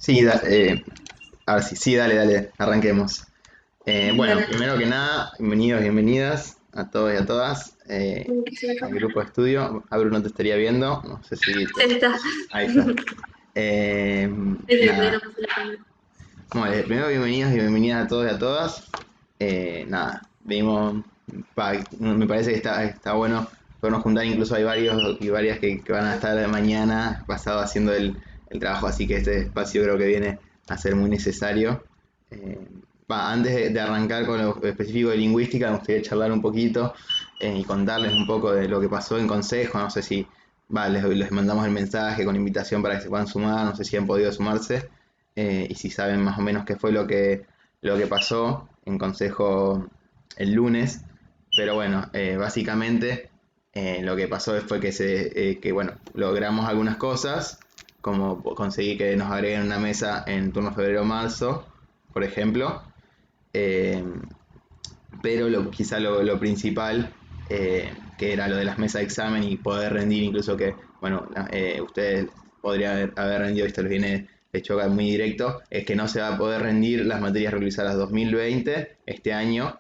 Sí, a ver sí, dale, arranquemos. Bueno, Dale. primero que nada, bienvenidos, bienvenidas a todos y a todas al grupo de estudio. Abru no te estaría viendo, no sé si Ahí está. ahí está. Eh, Es que todavía Nada, no puse la cámara. bueno, primero bienvenidos y bienvenidas a todos y a todas. Nada, vimos, me parece que está bueno podernos juntar, incluso hay varios y varias que van a estar mañana pasado haciendo el trabajo, así que este espacio creo que viene a ser muy necesario. Eh, Antes de arrancar con lo específico de lingüística, me gustaría charlar un poquito y contarles un poco de lo que pasó en consejo. No sé si les mandamos el mensaje con invitación para que se puedan sumar, no sé si han podido sumarse y si saben más o menos qué fue lo que pasó en consejo el lunes. Pero bueno, básicamente lo que pasó fue que bueno, logramos algunas cosas, como conseguir que nos agreguen una mesa en turno febrero-marzo, por ejemplo. Eh, pero quizá lo principal, que era lo de las mesas de examen y poder rendir, incluso que, bueno, ustedes podrían haber rendido, esto les viene de choque muy directo, es que no se va a poder rendir las materias realizadas 2020 este año,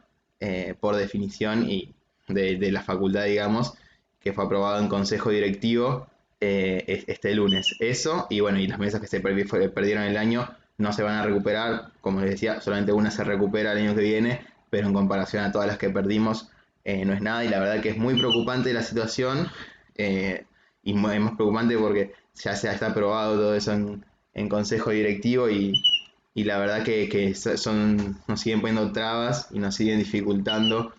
por definición y de la facultad, digamos, que fue aprobado en consejo directivo este lunes. Eso, y bueno, y las mesas que se perdieron el año no se van a recuperar, como les decía, solamente una se recupera el año que viene, pero en comparación a todas las que perdimos no es nada, y la verdad que es muy preocupante la situación, eh, y es más preocupante porque ya se está aprobado todo eso en consejo directivo y la verdad que nos siguen poniendo trabas y nos siguen dificultando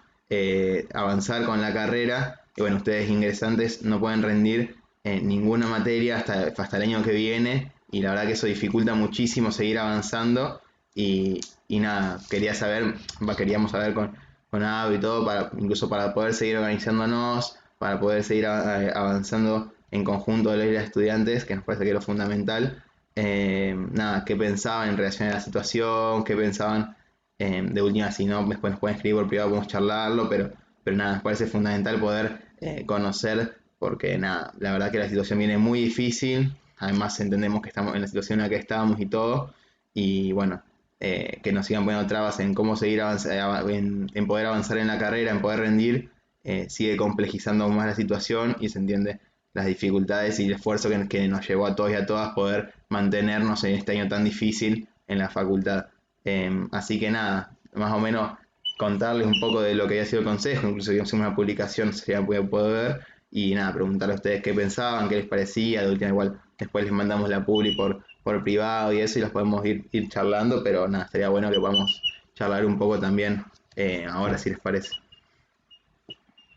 avanzar con la carrera. Y bueno, ustedes ingresantes no pueden rendir ninguna materia hasta el año que viene y la verdad que eso dificulta muchísimo seguir avanzando y nada, queríamos saber con ABO y todo, incluso para poder seguir organizándonos, para poder seguir avanzando en conjunto de los estudiantes, que nos parece que es lo fundamental. Nada, qué pensaban en relación a la situación, qué pensaban de última, si no, después nos pueden escribir por privado, podemos charlarlo, pero nada, nos parece fundamental poder conocer, porque nada, la verdad que la situación viene muy difícil, además entendemos que estamos en la situación en la que estábamos y todo, y bueno, que nos sigan poniendo trabas en cómo seguir en poder avanzar en la carrera, en poder rendir, sigue complejizando aún más la situación y se entiende las dificultades y el esfuerzo que nos llevó a todos y a todas poder mantenernos en este año tan difícil en la facultad. Así que nada, más o menos contarles un poco de lo que había sido el consejo, incluso hicimos una publicación, si ya puede ver, y nada, preguntarle a ustedes qué pensaban, qué les parecía, de última igual después les mandamos la publi por privado y eso y los podemos ir charlando, pero nada, sería bueno que podamos charlar un poco también ahora si les parece.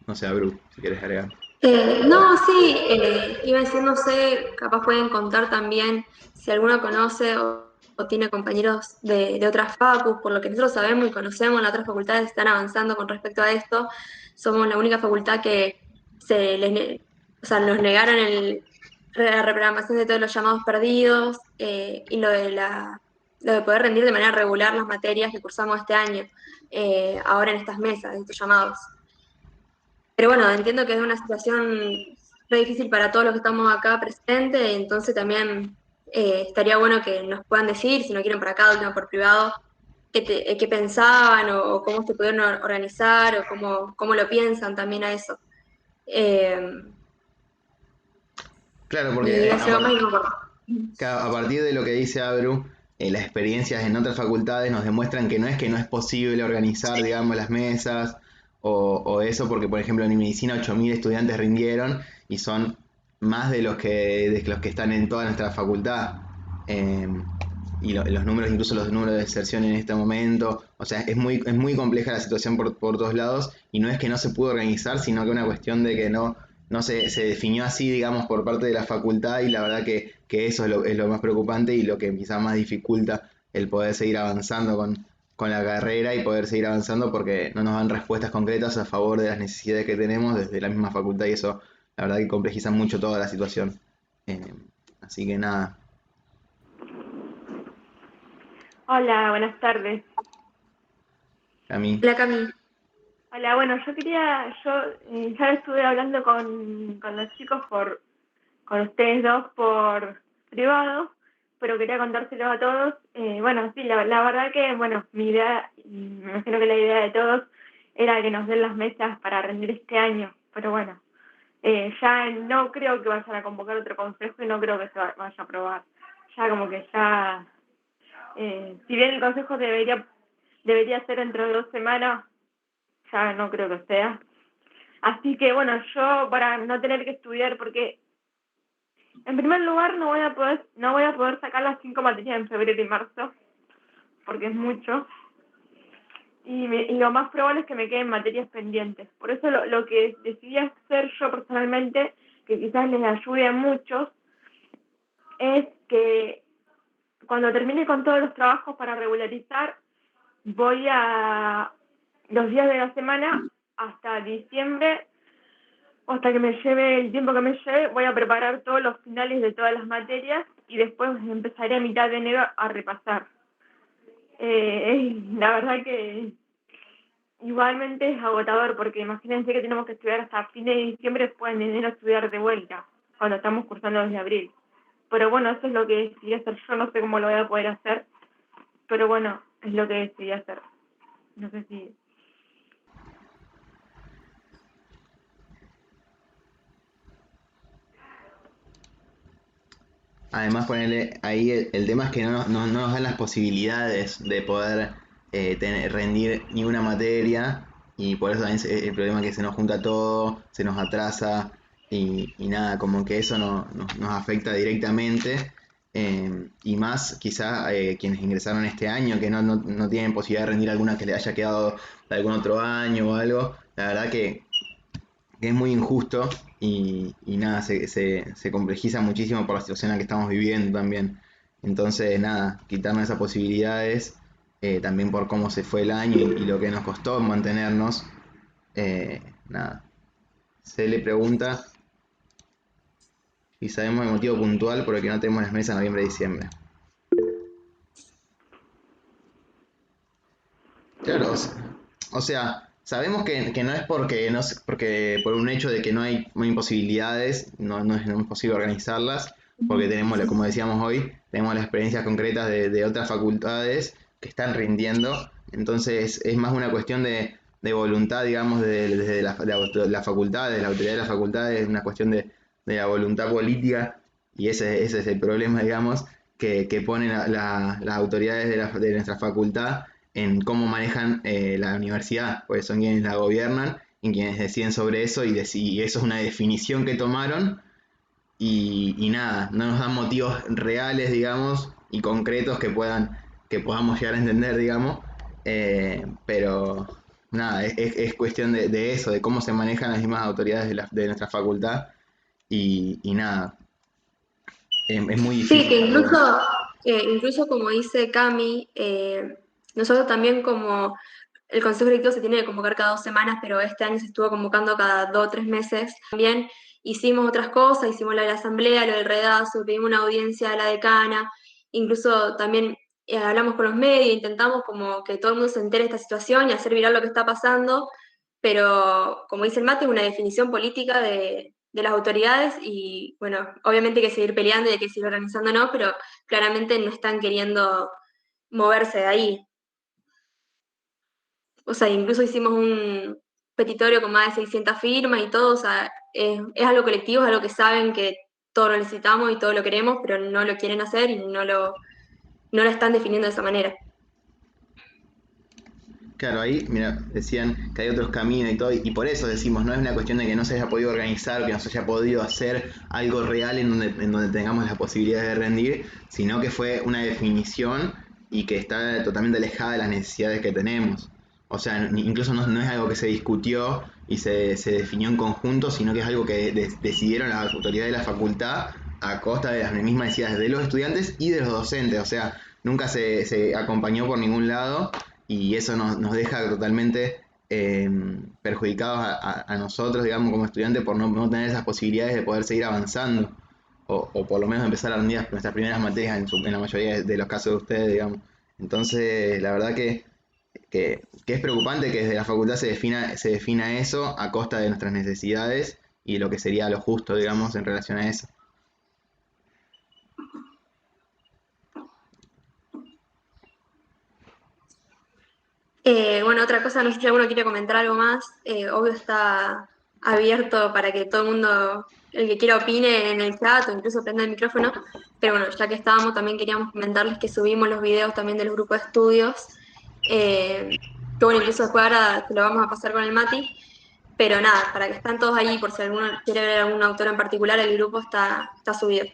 No sé, Bru, si quieres agregar. No, sí, iba a decir, no sé, capaz pueden contar también si alguno conoce o tiene compañeros de otras facus, por lo que nosotros sabemos y conocemos, las otras facultades están avanzando con respecto a esto. Somos la única facultad que o sea, nos negaron la reprogramación de todos los llamados perdidos y lo de poder rendir de manera regular las materias que cursamos este año, ahora en estas mesas, de estos llamados. Pero bueno, entiendo que es una situación re difícil para todos los que estamos acá presentes, entonces también estaría bueno que nos puedan decir, si no quieren por acá, de última por privado, qué pensaban o cómo se pudieron organizar o cómo lo piensan también a eso. Eh, Claro, porque y hace más y no me acuerdo. a partir de lo que dice Abru, las experiencias en otras facultades nos demuestran que no es posible organizar, digamos, las mesas o eso, porque por ejemplo en medicina 8.000 estudiantes rindieron y son más de los que están en toda nuestra facultad. Eh, y los números, incluso los números de deserción en este momento, o sea, es muy compleja la situación por todos lados y no es que no se pudo organizar, sino que una cuestión de que no se definió así, digamos, por parte de la facultad y la verdad que eso es lo más preocupante y lo que quizás más dificulta el poder seguir avanzando con la carrera y poder seguir avanzando porque no nos dan respuestas concretas a favor de las necesidades que tenemos desde la misma facultad y eso la verdad que complejiza mucho toda la situación. Eh, Así que nada, Hola, buenas tardes. a mí, La Cami. Hola, bueno, ya estuve hablando con los chicos con ustedes dos por privado, pero quería contárselos a todos. Bueno, sí, la verdad que, bueno, mi idea, y me imagino que la idea de todos, era que nos den las mesas para rendir este año, pero bueno, ya no creo que vayan a convocar otro consejo y no creo que se vaya a aprobar. Ya como que ya, si bien el consejo debería ser dentro de 2 semanas, ya no creo que sea. Así que bueno, yo para no tener que estudiar, porque en primer lugar no voy a poder sacar las 5 materias en febrero y marzo, porque es mucho, y lo más probable es que me queden materias pendientes. Por eso lo que decidí hacer yo personalmente, que quizás les ayude a muchos, es que cuando termine con todos los trabajos para regularizar, voy a los días de la semana hasta diciembre, o hasta que me lleve el tiempo que me lleve, voy a preparar todos los finales de todas las materias y después empezaré a mitad de enero a repasar. La verdad que igualmente es agotador, porque imagínense que tenemos que estudiar hasta fines de diciembre, después en enero estudiar de vuelta, cuando estamos cursando desde abril. Pero bueno, eso es lo que decidí hacer yo, no sé cómo lo voy a poder hacer, pero bueno, es lo que decidí hacer. No sé si... Además, ponerle ahí el tema es que no nos dan las posibilidades de poder rendir ni una materia, y por eso también el problema es que se nos junta todo, se nos atrasa y nada, como que eso nos afecta directamente. Y más quizás quienes ingresaron este año que no tienen posibilidad de rendir alguna que le haya quedado de algún otro año o algo. La verdad que es muy injusto y nada, se complejiza muchísimo por la situación en la que estamos viviendo también. Entonces, nada, quitarnos esas posibilidades, también por cómo se fue el año y lo que nos costó mantenernos, nada. Se le pregunta si sabemos el motivo puntual por el que no tenemos las mesas en noviembre y diciembre. Claro, o sea, sabemos que no es porque, no, porque por un hecho de que no hay posibilidades, no es posible organizarlas, porque tenemos, como decíamos hoy, tenemos las experiencias concretas de otras facultades que están rindiendo. Entonces es más una cuestión de voluntad, digamos, desde la facultad, de la autoridad de la facultad, es una cuestión de la voluntad política, y ese es el problema, digamos, que ponen las autoridades de nuestra facultad en cómo manejan la universidad, pues son quienes la gobiernan y quienes deciden sobre eso, y eso es una definición que tomaron, y nada, no nos dan motivos reales, digamos, y concretos que podamos llegar a entender, digamos, pero nada, es cuestión de eso, de cómo se manejan las mismas autoridades de nuestra facultad, y nada, es muy Sí, que difícil todo. incluso como dice Cami, nosotros también como el Consejo Directivo se tiene que convocar cada 2 semanas, pero este año se estuvo convocando cada 2 o 3 meses. También hicimos otras cosas, hicimos la de la asamblea, lo del redazo, pedimos una audiencia a la decana, incluso también hablamos con los medios, intentamos como que todo el mundo se entere de esta situación y hacer viral lo que está pasando, pero como dice el Mate, es una definición política de las autoridades y bueno, obviamente hay que seguir peleando y hay que seguir organizándonos, pero claramente no están queriendo moverse de ahí. O sea, incluso hicimos un petitorio con más de 600 firmas y todo, o sea, es algo colectivo, es algo que saben que todo lo necesitamos y todo lo queremos, pero no lo quieren hacer y no lo están definiendo de esa manera. Claro, ahí, mira, decían que hay otros caminos y todo, y por eso decimos, no es una cuestión de que no se haya podido organizar, que no se haya podido hacer algo real en donde tengamos la posibilidad de rendir, sino que fue una definición y que está totalmente alejada de las necesidades que tenemos. O sea, incluso no es algo que se discutió y se definió en conjunto, sino que es algo que decidieron las autoridades de la facultad a costa de las mismas necesidades de los estudiantes y de los docentes. O sea, nunca se acompañó por ningún lado, y eso nos deja totalmente perjudicados a nosotros, digamos, como estudiantes, por no tener esas posibilidades de poder seguir avanzando, o por lo menos empezar a rendir nuestras primeras materias en la mayoría de los casos de ustedes, digamos. Entonces, la verdad que es preocupante que desde la facultad se defina eso a costa de nuestras necesidades y lo que sería lo justo, digamos, en relación a eso. Bueno, otra cosa, no sé si alguno quiere comentar algo más. Obvio está abierto para que todo el mundo, el que quiera opine en el chat o incluso prenda el micrófono. Pero bueno, ya que estábamos, también queríamos comentarles que subimos los videos también del grupo de estudios. Que bueno, incluso después ahora te lo vamos a pasar con el Mati. Pero nada, para que estén todos ahí, por si alguno quiere ver algún autor en particular, el grupo está subido.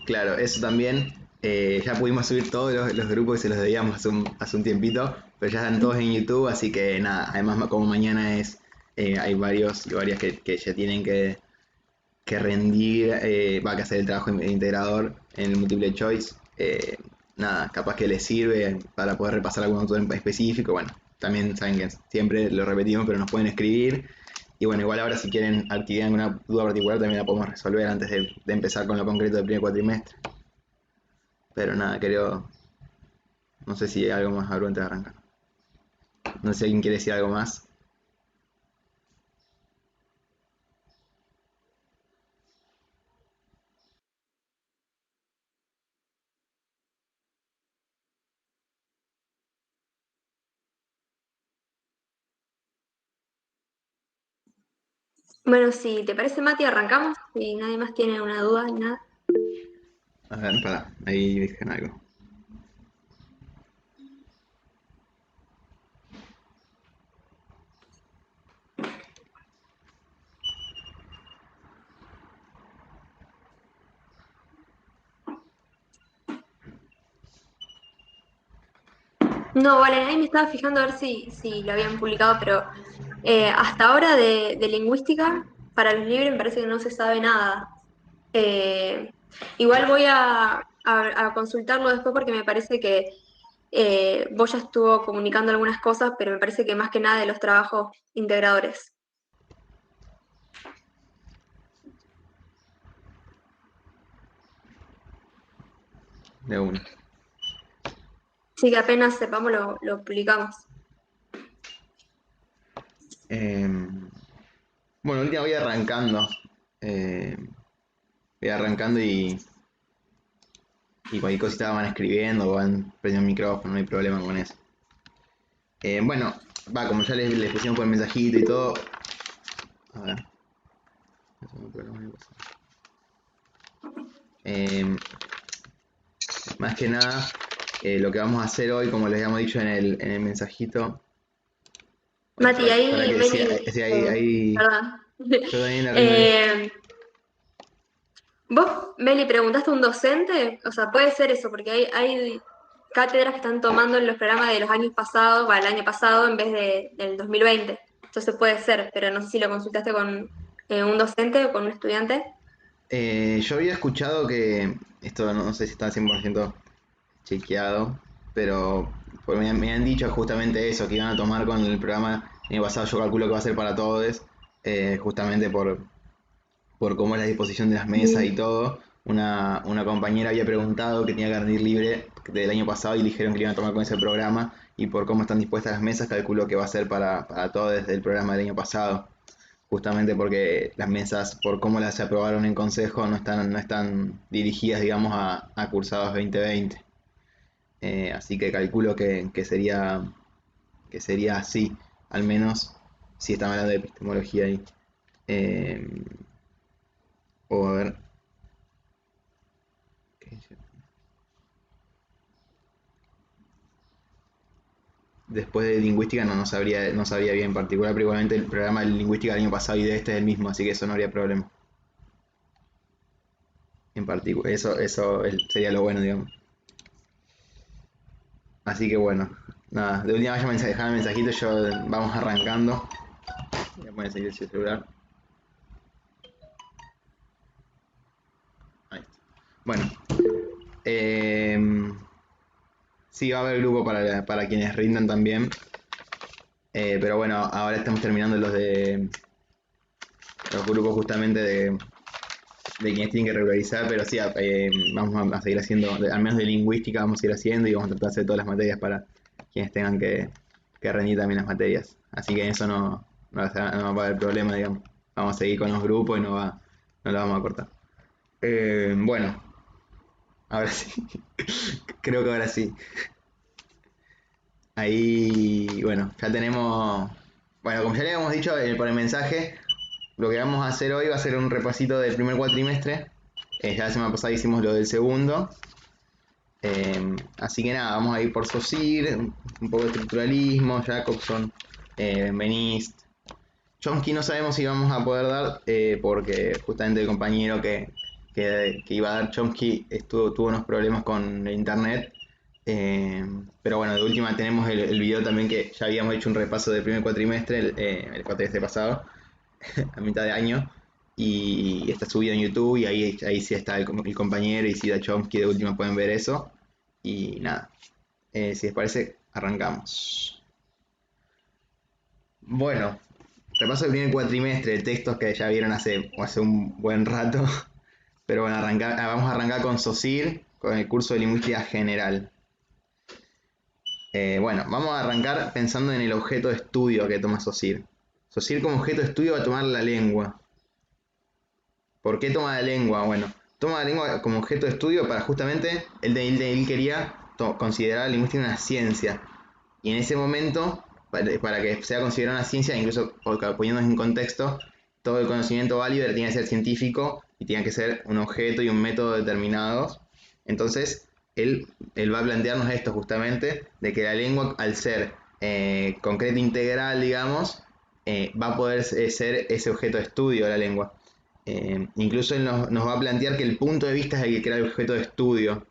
Claro, eso también. Ya pudimos subir todos los grupos y se los debíamos hace un tiempito, pero ya están todos en YouTube, así que nada, además como mañana hay varios y varias que ya tienen que rendir, va a hacer el trabajo integrador en el multiple choice. Nada, capaz que les sirve para poder repasar algún autor en específico. Bueno, también saben que siempre lo repetimos, pero nos pueden escribir. Y bueno, igual ahora si quieren actividad en alguna duda particular también la podemos resolver antes de empezar con lo concreto del primer cuatrimestre. Pero nada, creo, no sé si hay algo más algo antes de arrancar. No sé si alguien quiere decir algo más. Bueno, si te parece, Mati, arrancamos. Si nadie más tiene una duda ni nada. A ver, pará, ahí dijeron algo. No, vale, ahí me estaba fijando a ver si lo habían publicado, pero hasta ahora de lingüística, para los libros me parece que no se sabe nada. Eh, Igual voy a consultarlo después porque me parece que vos ya estuvo comunicando algunas cosas, pero me parece que más que nada de los trabajos integradores. De una. Así que apenas sepamos lo publicamos. Bueno, el día voy arrancando. Eh, Voy arrancando y cualquier cosita van escribiendo o van prendiendo el micrófono, no hay problema con eso. Bueno, va, como ya les pusimos por el mensajito y todo. A ver. Eso no hay problema, eh, Más que nada, lo que vamos a hacer hoy, como les habíamos dicho en el mensajito. Bueno, Mati, para ahí que decía, Meli, decía ahí, perdón. yo también la rindo ahí. Eh, ¿Vos, Meli, preguntaste a un docente? O sea, puede ser eso, porque hay cátedras que están tomando en los programas de los años pasados, el año pasado, en vez del 2020. Entonces puede ser, pero no sé si lo consultaste con un docente o con un estudiante. Yo había escuchado que, esto no sé si está 100% chequeado, pero pues me han dicho justamente eso, que iban a tomar con el programa el año pasado, yo calculo que va a ser para todos, justamente por cómo es la disposición de las mesas y todo. Una compañera había preguntado que tenía que rendir libre del año pasado y le dijeron que le iban a tomar con ese programa y por cómo están dispuestas las mesas, calculo que va a ser para todos desde el programa del año pasado. Justamente porque las mesas, por cómo las aprobaron en consejo, no están dirigidas, digamos, a cursados 2020. Así que calculo que sería así, al menos si estamos hablando de epistemología ahí. Eh, o a ver. ¿Qué dice? Después de lingüística no sabría bien en particular, pero igualmente el programa de lingüística del año pasado y de este es el mismo, así que eso no habría problema. En particular, sería lo bueno, digamos. Así que bueno, nada, de última vez ya me dejaron el mensajito, vamos arrancando. Voy a poner el celular. Ahí está. Bueno, sí, va a haber grupo para quienes rindan también. Pero bueno, ahora estamos terminando los grupos justamente de quienes tienen que regularizar, pero sí, vamos a seguir haciendo, al menos de lingüística vamos a ir haciendo y vamos a tratar de hacer todas las materias para quienes tengan que rendir también las materias. Así que en eso no va a haber problema, digamos. Vamos a seguir con los grupos y no lo vamos a cortar. Bueno, ahora sí. Creo que ahora sí. Ahí, bueno, ya tenemos, bueno, como ya le habíamos dicho por el mensaje, lo que vamos a hacer hoy va a ser un repasito del primer cuatrimestre. Ya la semana pasada hicimos lo del segundo. Así que nada, vamos a ir por Saussure, un poco de estructuralismo, Jacobson, Benist. Chomsky no sabemos si vamos a poder dar, porque justamente el compañero que iba a dar Chomsky tuvo unos problemas con el internet. Pero bueno, de última tenemos el video también, que ya habíamos hecho un repaso del primer cuatrimestre, el cuatrimestre pasado, a mitad de año. Y está subido en YouTube, y ahí sí está el compañero, y si da Chomsky, de última pueden ver eso. Y nada, si les parece, arrancamos. Bueno, repaso del primer cuatrimestre de textos que ya vieron hace un buen rato. Pero bueno, vamos a arrancar con Saussure, con el curso de lingüística general. Bueno, vamos a arrancar pensando en el objeto de estudio que toma Saussure. Saussure como objeto de estudio va a tomar la lengua. ¿Por qué toma la lengua? Bueno, toma la lengua como objeto de estudio para justamente, él quería considerar la lingüística una ciencia. Y en ese momento, para que sea considerada una ciencia, incluso poniéndonos en contexto, todo el conocimiento válido tenía que ser científico y tenía que ser un objeto y un método determinados. Entonces, él va a plantearnos esto justamente, de que la lengua, al ser concreta integral, digamos, va a poder ser ese objeto de estudio de la lengua. Incluso él nos va a plantear que el punto de vista es el que crea el objeto de estudio.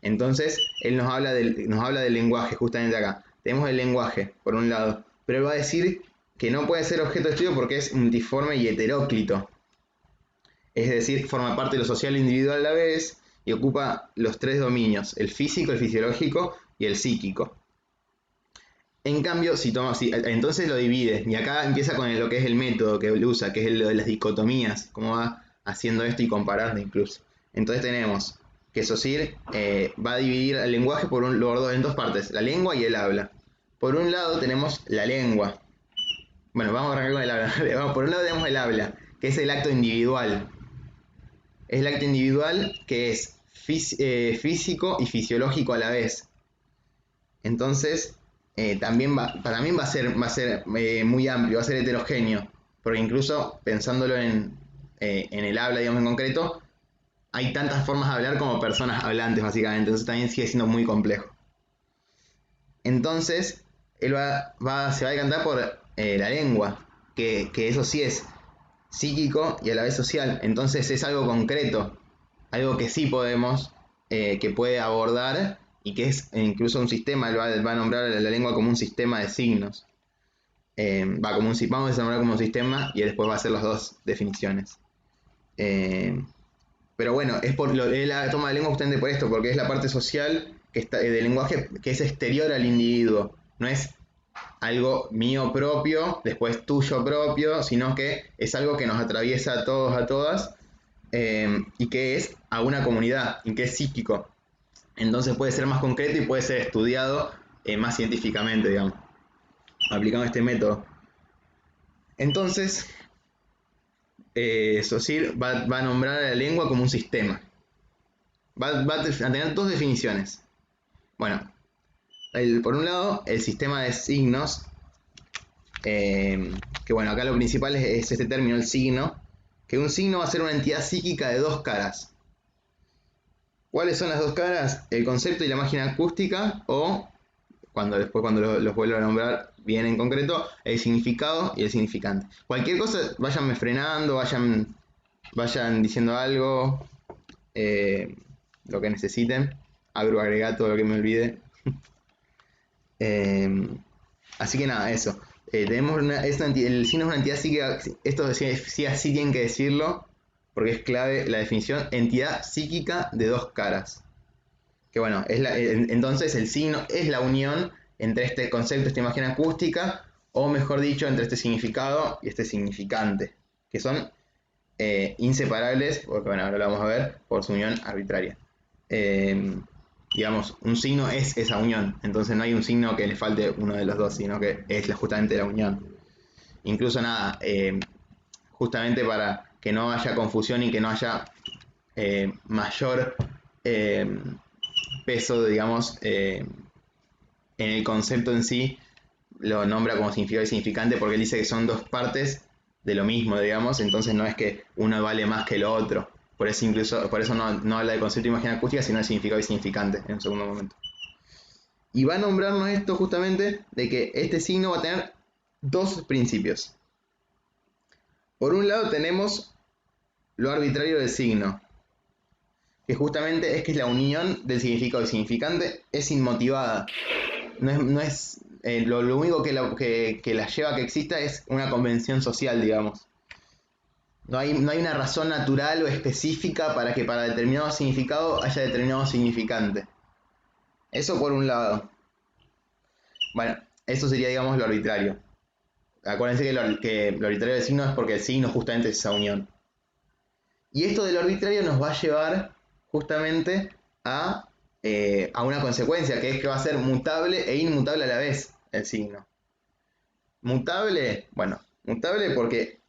Entonces, él nos habla del lenguaje, justamente acá. Tenemos el lenguaje, por un lado, pero él va a decir que no puede ser objeto de estudio porque es multiforme y heteróclito. Es decir, forma parte de lo social e individual a la vez y ocupa los tres dominios: el físico, el fisiológico y el psíquico. En cambio, entonces lo divide, y acá empieza con lo que es el método que él usa, que es lo de las dicotomías, cómo va haciendo esto y comparando incluso. Entonces tenemos que Saussure va a dividir el lenguaje en dos partes: la lengua y el habla. Por un lado tenemos la lengua. Bueno, vamos a arrancar con el habla. Por un lado tenemos el habla, que es el acto individual. Es el acto individual que es físico y fisiológico a la vez. Entonces, también va a ser muy amplio, va a ser heterogéneo, porque incluso pensándolo en el habla, digamos, en concreto, hay tantas formas de hablar como personas hablantes, básicamente. Entonces también sigue siendo muy complejo. Entonces, él se va a decantar por la lengua, que eso sí es psíquico y a la vez social. Entonces es algo concreto, algo que sí podemos, que puede abordar, y que es incluso un sistema. Él va a nombrar a la lengua como un sistema de signos. Vamos a nombrar como un sistema, y después va a hacer las dos definiciones. Pero bueno, él toma la lengua justamente por esto, porque es la parte social del lenguaje, que es exterior al individuo. No es algo mío propio, después tuyo propio, sino que es algo que nos atraviesa a todos, a todas, y que es a una comunidad, y que es psíquico. Entonces puede ser más concreto y puede ser estudiado más científicamente, digamos, aplicando este método. Entonces, Saussure va a nombrar a la lengua como un sistema. Va a tener dos definiciones. Bueno, por un lado, el sistema de signos, que bueno, acá lo principal es este término, el signo, que un signo va a ser una entidad psíquica de dos caras. ¿Cuáles son las dos caras? El concepto y la máquina acústica, o cuando los vuelvo a nombrar bien en concreto, el significado y el significante. Cualquier cosa, váyanme frenando, vayan diciendo algo, lo que necesiten, agregato, lo que me olvide. Así que nada, eso. Tenemos el signo es una entidad psíquica. Esto sí así tienen que decirlo, porque es clave la definición: entidad psíquica de dos caras. Que bueno, entonces el signo es la unión entre este concepto, esta imagen acústica, o mejor dicho, entre este significado y este significante, que son inseparables, porque bueno, ahora lo vamos a ver, por su unión arbitraria. Digamos, un signo es esa unión, entonces no hay un signo que le falte uno de los dos, sino que es justamente la unión. Incluso nada, justamente para que no haya confusión y que no haya mayor peso, digamos, en el concepto en sí lo nombra como significado y significante porque él dice que son dos partes de lo mismo, digamos, entonces no es que uno vale más que lo otro. Por eso no habla de concepto de imagen acústica, sino de significado y significante en un segundo momento. Y va a nombrarnos esto justamente de que este signo va a tener dos principios. Por un lado tenemos lo arbitrario del signo, que justamente es que la unión del significado y significante es inmotivada. No es lo único que la lleva a que exista es una convención social, digamos. No hay una razón natural o específica para que para determinado significado haya determinado significante. Eso por un lado. Bueno, eso sería, digamos, lo arbitrario. Acuérdense que lo arbitrario del signo es porque el signo justamente es esa unión. Y esto del arbitrario nos va a llevar justamente a una consecuencia, que es que va a ser mutable e inmutable a la vez el signo. Mutable, bueno, mutable porque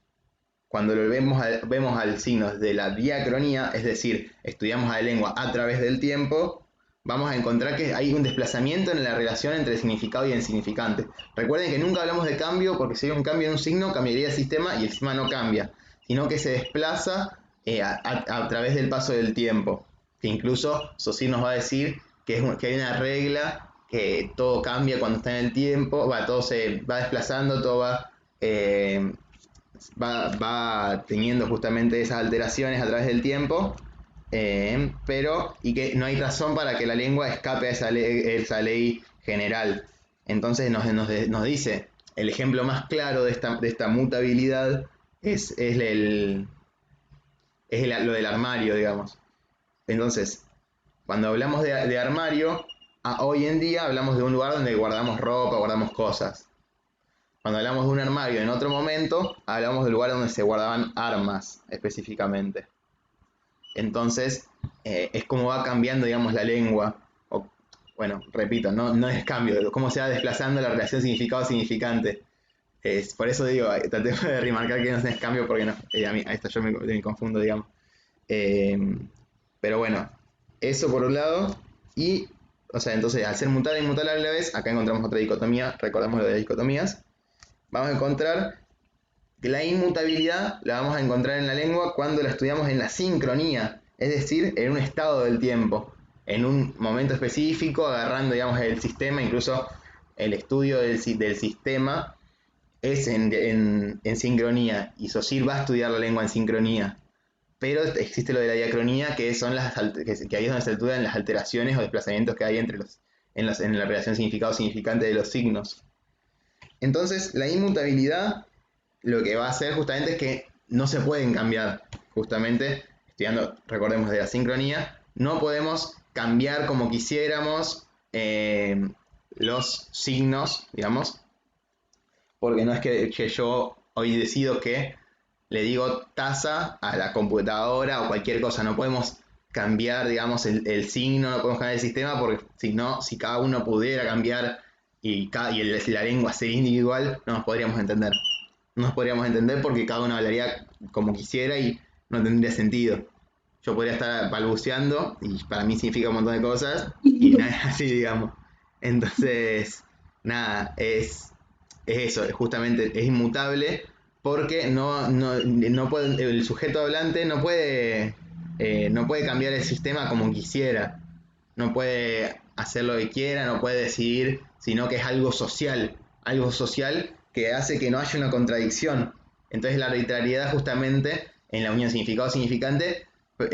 cuando lo vemos al signo de la diacronía, es decir, estudiamos a la lengua a través del tiempo, vamos a encontrar que hay un desplazamiento en la relación entre el significado y el significante. Recuerden que nunca hablamos de cambio, porque si hay un cambio en un signo, cambiaría el sistema y el sistema no cambia, sino que se desplaza a través del paso del tiempo. Que incluso Saussure nos va a decir que hay una regla, que todo cambia cuando está en el tiempo, todo se va desplazando, todo va teniendo justamente esas alteraciones a través del tiempo, y que no hay razón para que la lengua escape a esa ley general. Entonces nos dice, el ejemplo más claro de esta mutabilidad es lo del armario, digamos. Entonces, cuando hablamos de armario, hoy en día hablamos de un lugar donde guardamos ropa, guardamos cosas. Cuando hablamos de un armario en otro momento, hablamos del lugar donde se guardaban armas específicamente. Entonces, es como va cambiando, digamos, la lengua. Bueno, repito, no es cambio, cómo se va desplazando la relación significado-significante. Por eso digo, traté de remarcar que no es cambio porque no, a esto yo me confundo, digamos. Pero bueno, eso por un lado. Y, o sea, entonces, al ser mutable e inmutable a la vez, acá encontramos otra dicotomía, recordamos lo de las dicotomías. Vamos a encontrar que la inmutabilidad la vamos a encontrar en la lengua cuando la estudiamos en la sincronía, es decir, en un estado del tiempo, en un momento específico, agarrando, digamos, el sistema, incluso el estudio del sistema es en sincronía, y Saussure va a estudiar la lengua en sincronía, pero existe lo de la diacronía, que son que ahí es donde se estudian las alteraciones o desplazamientos que hay en la relación significado-significante de los signos. Entonces, la inmutabilidad lo que va a hacer justamente es que no se pueden cambiar. Justamente, estudiando, recordemos de la sincronía, no podemos cambiar como quisiéramos los signos, digamos, porque no es que yo hoy decido que le digo taza a la computadora o cualquier cosa, no podemos cambiar, digamos, el signo, no podemos cambiar el sistema, porque si cada uno pudiera cambiar la lengua sería individual, no nos podríamos entender. No nos podríamos entender porque cada uno hablaría como quisiera y no tendría sentido. Yo podría estar balbuceando y para mí significa un montón de cosas y nada es así, digamos. Entonces, nada, es eso, justamente es inmutable porque el sujeto hablante no puede cambiar el sistema como quisiera, no puede hacer lo que quiera, no puede decidir, sino que es algo social que hace que no haya una contradicción. Entonces la arbitrariedad justamente en la unión significado-significante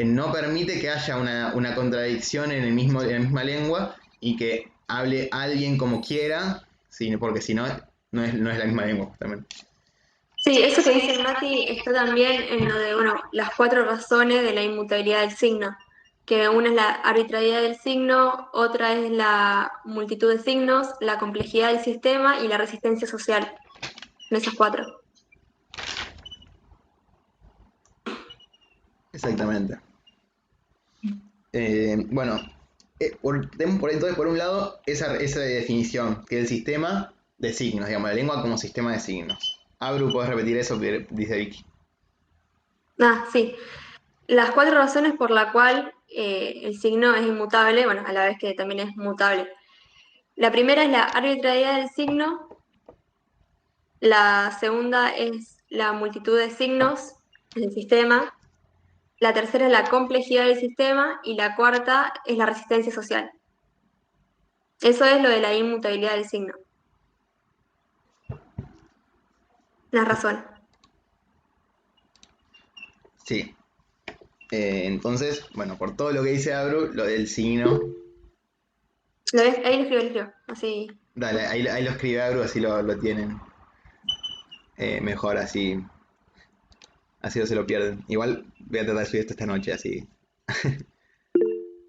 no permite que haya una contradicción en la misma lengua y que hable alguien como quiera, porque si no, no es la misma lengua justamente. Sí, eso que dice el Mati está también en lo de, bueno, las cuatro razones de la inmutabilidad del signo, que una es la arbitrariedad del signo, otra es la multitud de signos, la complejidad del sistema y la resistencia social. En esas cuatro. Exactamente. Bueno, entonces por un lado esa definición, que es el sistema de signos, digamos, la lengua como sistema de signos. Abru, ¿puedes repetir eso? Dice Vicky. Ah, sí. Las cuatro razones por la cual el signo es inmutable, bueno, a la vez que también es mutable. La primera es la arbitrariedad del signo, la segunda es la multitud de signos del sistema, la tercera es la complejidad del sistema y la cuarta es la resistencia social. Eso es lo de la inmutabilidad del signo. La razón. Sí. Entonces, bueno, por todo lo que dice Abru, lo del signo. ¿Lo ves? Ahí lo escribo. Así. Dale, ahí lo escribe Abru, así lo tienen. Mejor, así no se lo pierden. Igual voy a tratar de subir esto esta noche, así.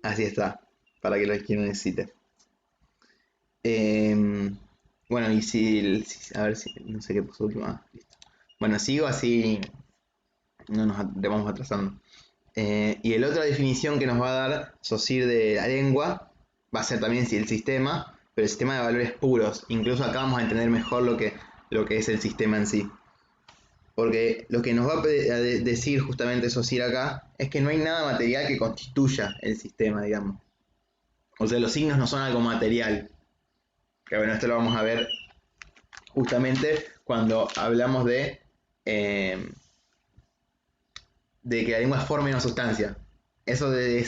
Así está. Para que quien lo necesite. Bueno, y a ver si. No sé qué pasó último. Listo. Bueno, sigo así. No nos vamos atrasando. Y el otra definición que nos va a dar Saussure de la lengua va a ser también si el sistema, pero el sistema de valores puros. Incluso acá vamos a entender mejor lo que es el sistema en sí. Porque lo que nos va a decir justamente Saussure acá es que no hay nada material que constituya el sistema, digamos. O sea, los signos no son algo material. Que bueno, esto lo vamos a ver justamente cuando hablamos de que la lengua forme una sustancia. Es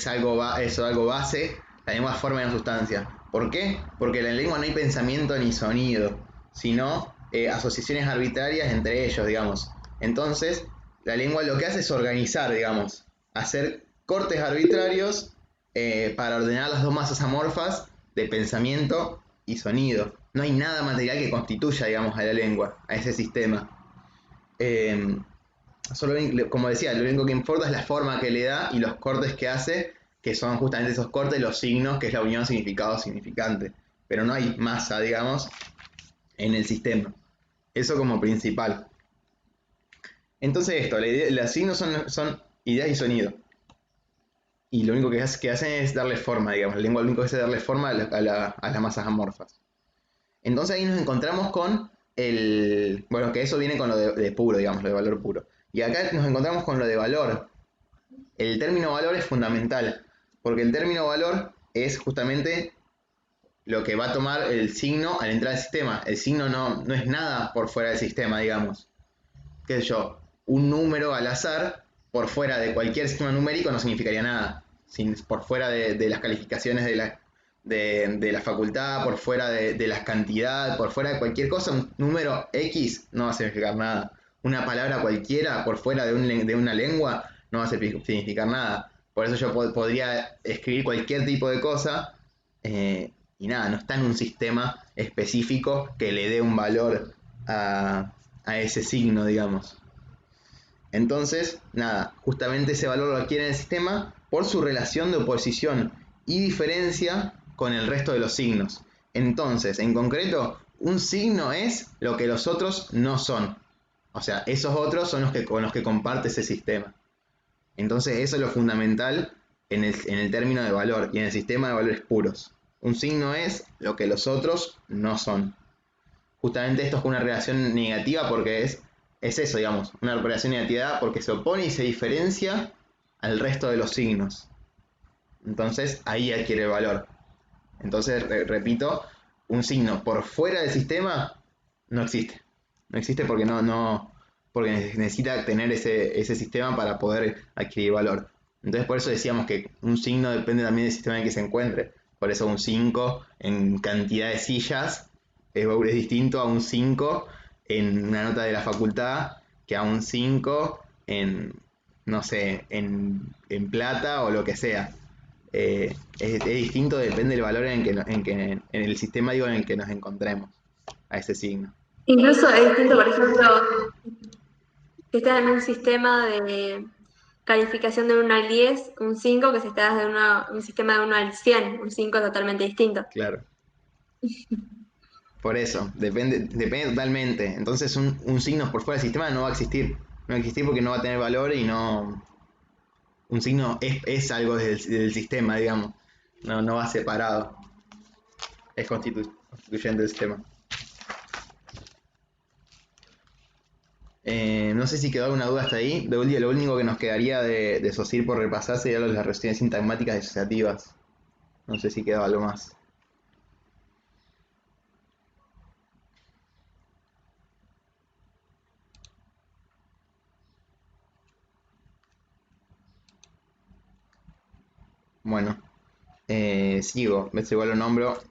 algo base, la lengua forma una sustancia. ¿Por qué? Porque en la lengua no hay pensamiento ni sonido, sino asociaciones arbitrarias entre ellos, digamos. Entonces, la lengua lo que hace es organizar, digamos, hacer cortes arbitrarios para ordenar las dos masas amorfas de pensamiento y sonido. No hay nada material que constituya, digamos, a la lengua, a ese sistema. Eh, Solo, como decía, lo único que importa es la forma que le da y los cortes que hace, que son justamente esos cortes, los signos, que es la unión significado-significante. Pero no hay masa, digamos, en el sistema. Eso como principal. Entonces esto, los signos son ideas y sonido. Y lo único que hacen es darle forma, digamos. La lengua lo único que hace es darle forma a las masas amorfas. Entonces ahí nos encontramos con bueno, que eso viene con lo de puro, digamos, lo de valor puro. Y acá nos encontramos con lo de valor. El término valor es fundamental, porque el término valor es justamente lo que va a tomar el signo al entrar al sistema. El signo no es nada por fuera del sistema, digamos. ¿Qué sé yo? Un número al azar por fuera de cualquier sistema numérico no significaría nada. Por fuera de las calificaciones de la facultad, por fuera de las cantidades, por fuera de cualquier cosa, un número X no va a significar nada. Una palabra cualquiera por fuera de una lengua no va a significar nada. Por eso yo podría escribir cualquier tipo de cosa y nada, no está en un sistema específico que le dé un valor a ese signo, digamos. Entonces, nada, justamente ese valor lo adquiere en el sistema por su relación de oposición y diferencia con el resto de los signos. Entonces, en concreto, un signo es lo que los otros no son. O sea, esos otros son con los que comparte ese sistema. Entonces, eso es lo fundamental en el término de valor y en el sistema de valores puros. Un signo es lo que los otros no son. Justamente esto es una relación negativa porque es eso, digamos, una relación negativa porque se opone y se diferencia al resto de los signos. Entonces ahí adquiere valor. Entonces, repito, un signo por fuera del sistema no existe. No existe porque porque necesita tener ese sistema para poder adquirir valor. Entonces por eso decíamos que un signo depende también del sistema en que se encuentre. Por eso un 5 en cantidad de sillas es distinto a un 5 en una nota de la facultad que a un 5 en, no sé, en plata o lo que sea. Es distinto, depende del valor en el sistema, digo, en el que nos encontremos a ese signo. Incluso es distinto, por ejemplo, si estás en un sistema de calificación de 1 al 10, un 5 que si estás de un sistema de 1 al 100, un 5 es totalmente distinto. Claro. Por eso, depende totalmente. Entonces un signo por fuera del sistema no va a existir. No va a existir porque no va a tener valor y no. Un signo es algo del sistema, digamos. No va separado. Es constituyente del sistema. No sé si quedó alguna duda hasta ahí. Lo único que nos quedaría de Saussure por repasar sería las relaciones sintagmáticas y asociativas. No sé si quedó algo más. Bueno, sigo. Ves, igual lo nombro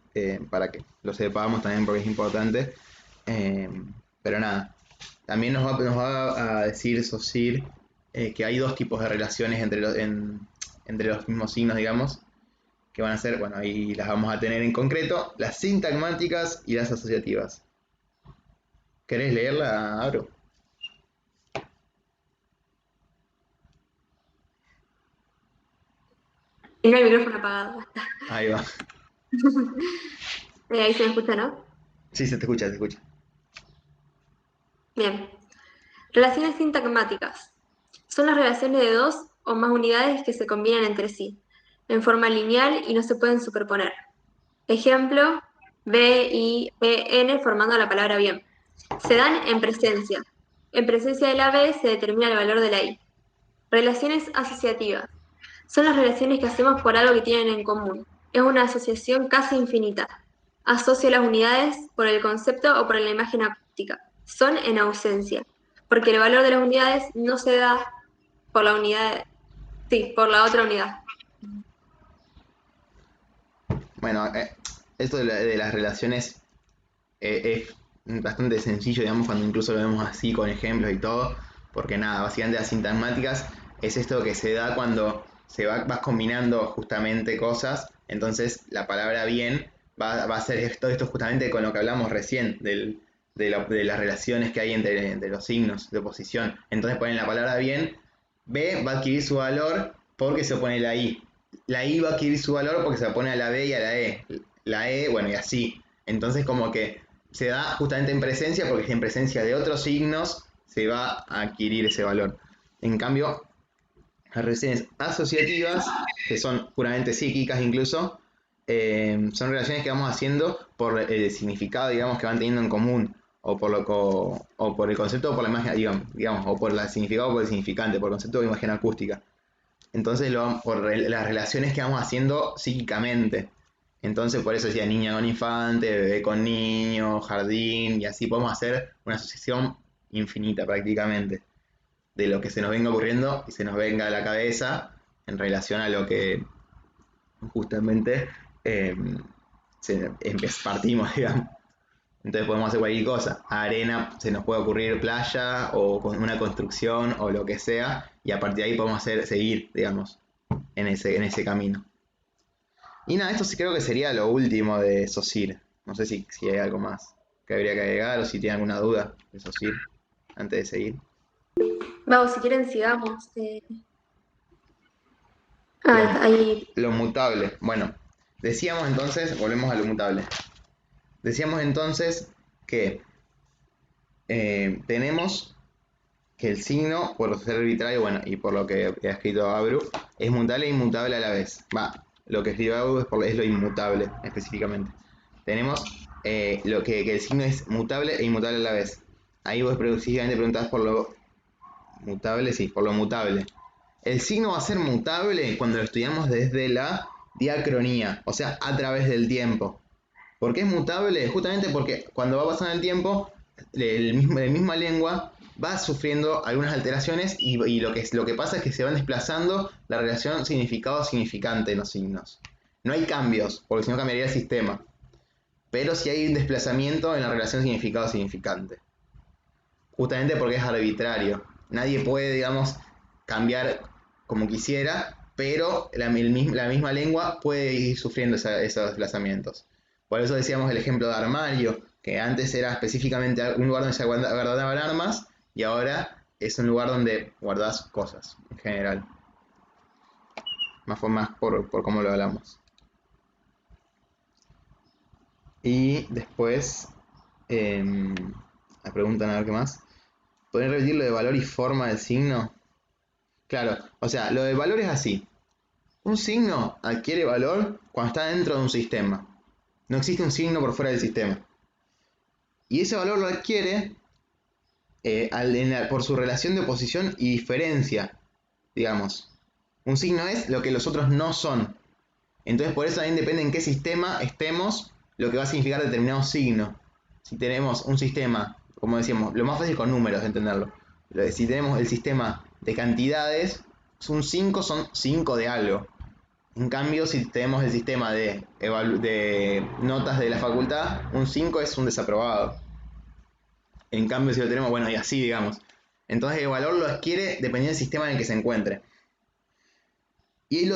para que lo sepamos también porque es importante. Eh, pero nada, también nos va a decir Saussure que hay dos tipos de relaciones entre los mismos signos, digamos, que van a ser, bueno, ahí las vamos a tener en concreto, las sintagmáticas y las asociativas. ¿Querés leerla, Abro? Tiene el micrófono apagado. Ahí va. Ahí se me escucha, ¿no? Sí, se te escucha, se escucha. Bien. Relaciones sintagmáticas. Son las relaciones de dos o más unidades que se combinan entre sí, en forma lineal y no se pueden superponer. Ejemplo, B, I, E, N formando la palabra bien. Se dan en presencia. En presencia de la B se determina el valor de la I. Relaciones asociativas. Son las relaciones que hacemos por algo que tienen en común. Es una asociación casi infinita. Asocio las unidades por el concepto o por la imagen acústica. Son en ausencia, porque el valor de las unidades no se da por la unidad, sí, por la otra unidad. Bueno, esto de las relaciones es bastante sencillo, digamos, cuando incluso lo vemos así con ejemplos y todo, porque nada, básicamente las sintagmáticas es esto que se da cuando vas combinando justamente cosas, entonces la palabra bien va a ser esto justamente con lo que hablamos recién, de las relaciones que hay entre los signos de oposición. Entonces ponen la palabra bien, B va a adquirir su valor porque se opone la I. La I va a adquirir su valor porque se opone a la B y a la E. La E, bueno, y así. Entonces como que se da justamente en presencia porque en presencia de otros signos se va a adquirir ese valor. En cambio, las relaciones asociativas, que son puramente psíquicas incluso, son relaciones que vamos haciendo por el significado, digamos, que van teniendo en común, o por el concepto o por la imagen, digamos, o por el significado o por el significante, por el concepto de imagen acústica. Entonces, por las relaciones que vamos haciendo psíquicamente. Entonces, por eso decía niña con infante, bebé con niño, jardín, y así podemos hacer una asociación infinita prácticamente de lo que se nos venga ocurriendo y se nos venga a la cabeza en relación a lo que justamente eh, partimos, digamos. Entonces podemos hacer cualquier cosa. Arena, se nos puede ocurrir playa o con una construcción o lo que sea, y a partir de ahí podemos seguir, digamos, en ese camino. Y nada, esto sí creo que sería lo último de Saussure. No sé si hay algo más que habría que agregar o si tienen alguna duda de Saussure antes de seguir. Vamos, si quieren sigamos. Lo, Ahí. lo mutable. Bueno, decíamos entonces, volvemos a lo mutable. Decíamos entonces que tenemos que el signo, por ser arbitrario, bueno, y por lo que ha escrito Abru, es mutable e inmutable a la vez. Lo que escribe Abru es lo inmutable, específicamente. Tenemos que el signo es mutable e inmutable a la vez. Ahí vos precisamente preguntás por lo mutable, sí, por lo mutable. El signo va a ser mutable cuando lo estudiamos desde la diacronía, o sea, a través del tiempo. ¿Por qué es mutable? Justamente porque cuando va pasando el tiempo, la misma lengua va sufriendo algunas alteraciones y lo que pasa es que se van desplazando la relación significado-significante en los signos. No hay cambios, porque si no cambiaría el sistema. Pero sí hay un desplazamiento en la relación significado-significante. Justamente porque es arbitrario. Nadie puede, digamos, cambiar como quisiera, pero la misma lengua puede ir sufriendo esos desplazamientos. Por eso decíamos el ejemplo de armario, que antes era específicamente un lugar donde se guardaban armas y ahora es un lugar donde guardas cosas en general. Más por cómo lo hablamos. Y después, me preguntan a ver qué más. ¿Podrían repetir lo de valor y forma del signo? Claro, o sea, lo del valor es así. Un signo adquiere valor cuando está dentro de un sistema. No existe un signo por fuera del sistema. Y ese valor lo adquiere por su relación de oposición y diferencia, digamos. Un signo es lo que los otros no son. Entonces por eso también depende en qué sistema estemos lo que va a significar determinado signo. Si tenemos un sistema, como decíamos, lo más fácil con números de entenderlo. Si tenemos el sistema de cantidades, un 5 son 5 de algo. En cambio, si tenemos el sistema de notas de la facultad, un 5 es un desaprobado. En cambio, si lo tenemos, bueno, y así, digamos. Entonces, el valor lo adquiere dependiendo del sistema en el que se encuentre. Y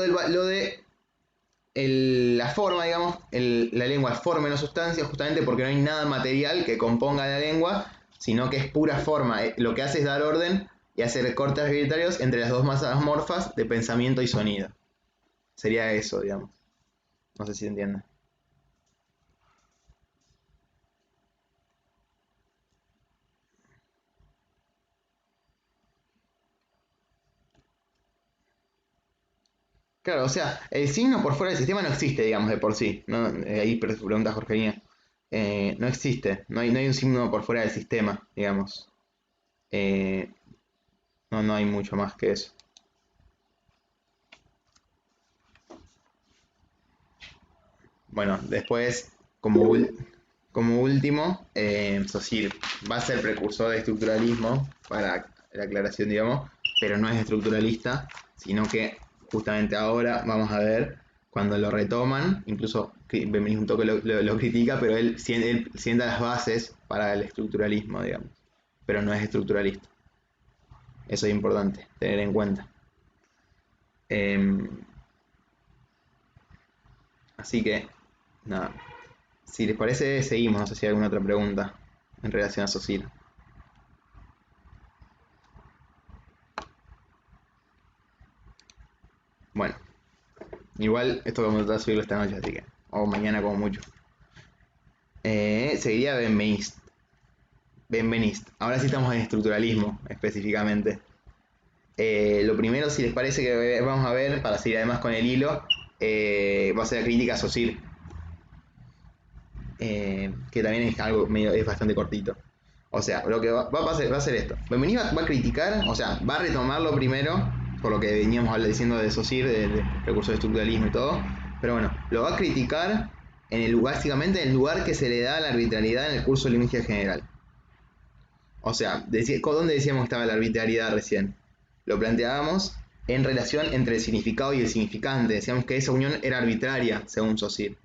la forma, digamos, la lengua es forma y no sustancia, justamente porque no hay nada material que componga la lengua, sino que es pura forma. Lo que hace es dar orden y hacer cortes arbitrarios entre las dos masas amorfas de pensamiento y sonido. Sería eso, digamos. No sé si se entiende. Claro, o sea, el signo por fuera del sistema no existe, digamos, de por sí. ¿No? Ahí pregunta Jorgelina. No existe, no hay un signo por fuera del sistema, digamos. Eh, no hay mucho más que eso. Bueno, después, como último, Saussure va a ser precursor de estructuralismo, para la aclaración, digamos, pero no es estructuralista, sino que justamente ahora vamos a ver cuando lo retoman, incluso Benveniste un toque lo critica, pero él sienta las bases para el estructuralismo, digamos, pero no es estructuralista. Eso es importante tener en cuenta. Así que, nada. Si les parece, seguimos. No sé si hay alguna otra pregunta en relación a Saussure. Bueno, igual esto vamos a tratar de subirlo esta noche, así que, o mañana como mucho. Seguiría Benveniste. Benveniste. Ahora sí estamos en estructuralismo, específicamente. Lo primero, si les parece que vamos a ver, para seguir además con el hilo, va a ser la crítica a Saussure. Que también es algo es bastante cortito. O sea, lo que va a ser esto. Benveniste va a criticar, o sea, va a retomarlo primero, por lo que veníamos diciendo de Saussure, del recurso de estructuralismo y todo. Pero bueno, lo va a criticar básicamente en el lugar que se le da a la arbitrariedad en el curso de lingüística general. O sea, ¿dónde decíamos que estaba la arbitrariedad recién? Lo planteábamos en relación entre el significado y el significante. Decíamos que esa unión era arbitraria, según Saussure.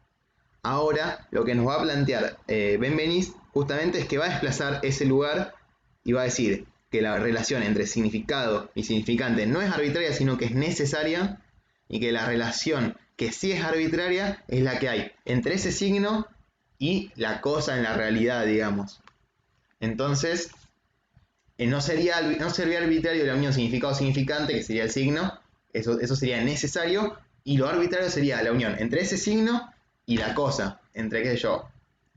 Ahora, lo que nos va a plantear Benveniste justamente es que va a desplazar ese lugar y va a decir que la relación entre significado y significante no es arbitraria, sino que es necesaria, y que la relación que sí es arbitraria es la que hay entre ese signo y la cosa en la realidad, digamos. Entonces, no sería arbitrario la unión significado-significante, que sería el signo, eso sería necesario, y lo arbitrario sería la unión entre ese signo y la cosa, entre, qué sé yo,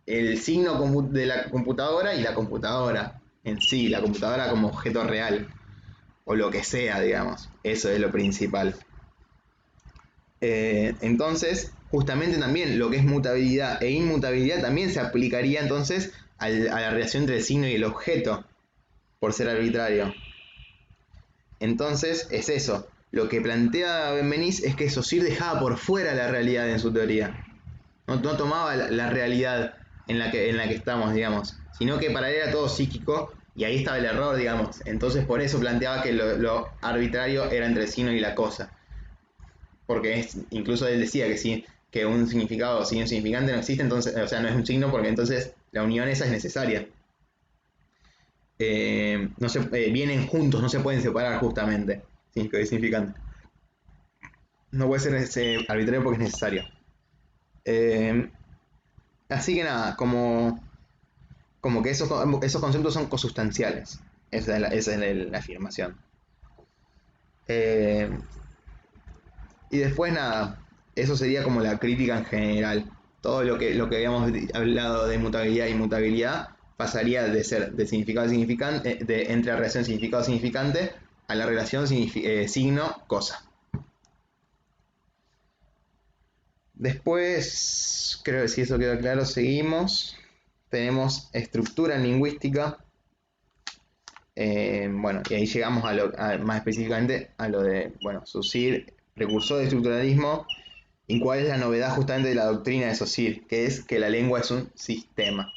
el signo de la computadora y la computadora en sí, la computadora como objeto real, o lo que sea, digamos. Eso es lo principal. Entonces, justamente también lo que es mutabilidad e inmutabilidad también se aplicaría entonces a la relación entre el signo y el objeto, por ser arbitrario. Entonces, es eso. Lo que plantea Benveniste es que Saussure dejaba por fuera la realidad en su teoría. No tomaba la realidad en la que estamos, digamos, sino que para él era todo psíquico, y ahí estaba el error, digamos. Entonces, por eso planteaba que lo arbitrario era entre el signo y la cosa. Porque incluso él decía que un significado sin un significante no existe, entonces, o sea, no es un signo, porque entonces la unión esa es necesaria. Vienen juntos, no se pueden separar justamente, significado y significante. No puede ser arbitrario porque es necesario. Así que nada, como que esos conceptos son consustanciales. Esa es la afirmación. Eh, y después nada, eso sería como la crítica en general. Todo lo que habíamos hablado de mutabilidad y inmutabilidad pasaría de ser de significado significante, entre la relación significado-significante a la relación signo-cosa. Después, creo que si eso queda claro, seguimos. Tenemos estructura lingüística. Bueno, y ahí llegamos más específicamente a lo de, bueno, Saussure, precursor del estructuralismo, y cuál es la novedad justamente de la doctrina de Saussure, que es que la lengua es un sistema.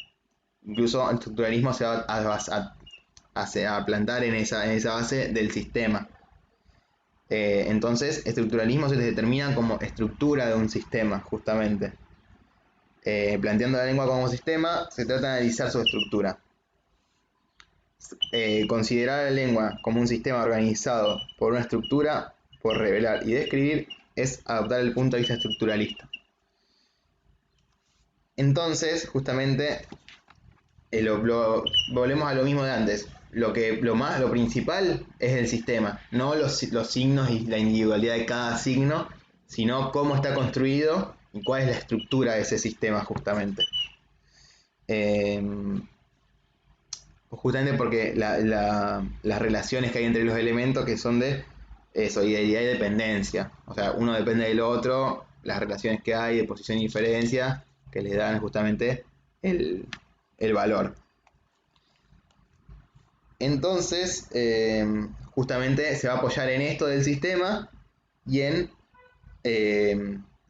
Incluso el estructuralismo se va a plantar en esa base del sistema. Entonces, estructuralismo se determina como estructura de un sistema, justamente. Planteando la lengua como sistema, se trata de analizar su estructura. Considerar a la lengua como un sistema organizado por una estructura, por revelar y describir, es adoptar el punto de vista estructuralista. Entonces, justamente, volvemos a lo mismo de antes. Lo principal es el sistema, no los signos y la individualidad de cada signo, sino cómo está construido y cuál es la estructura de ese sistema, justamente. Justamente porque las relaciones que hay entre los elementos, que son de solidaridad y dependencia. O sea, uno depende del otro, las relaciones que hay de posición y diferencia, que les dan justamente el valor. Entonces, justamente se va a apoyar en esto del sistema y en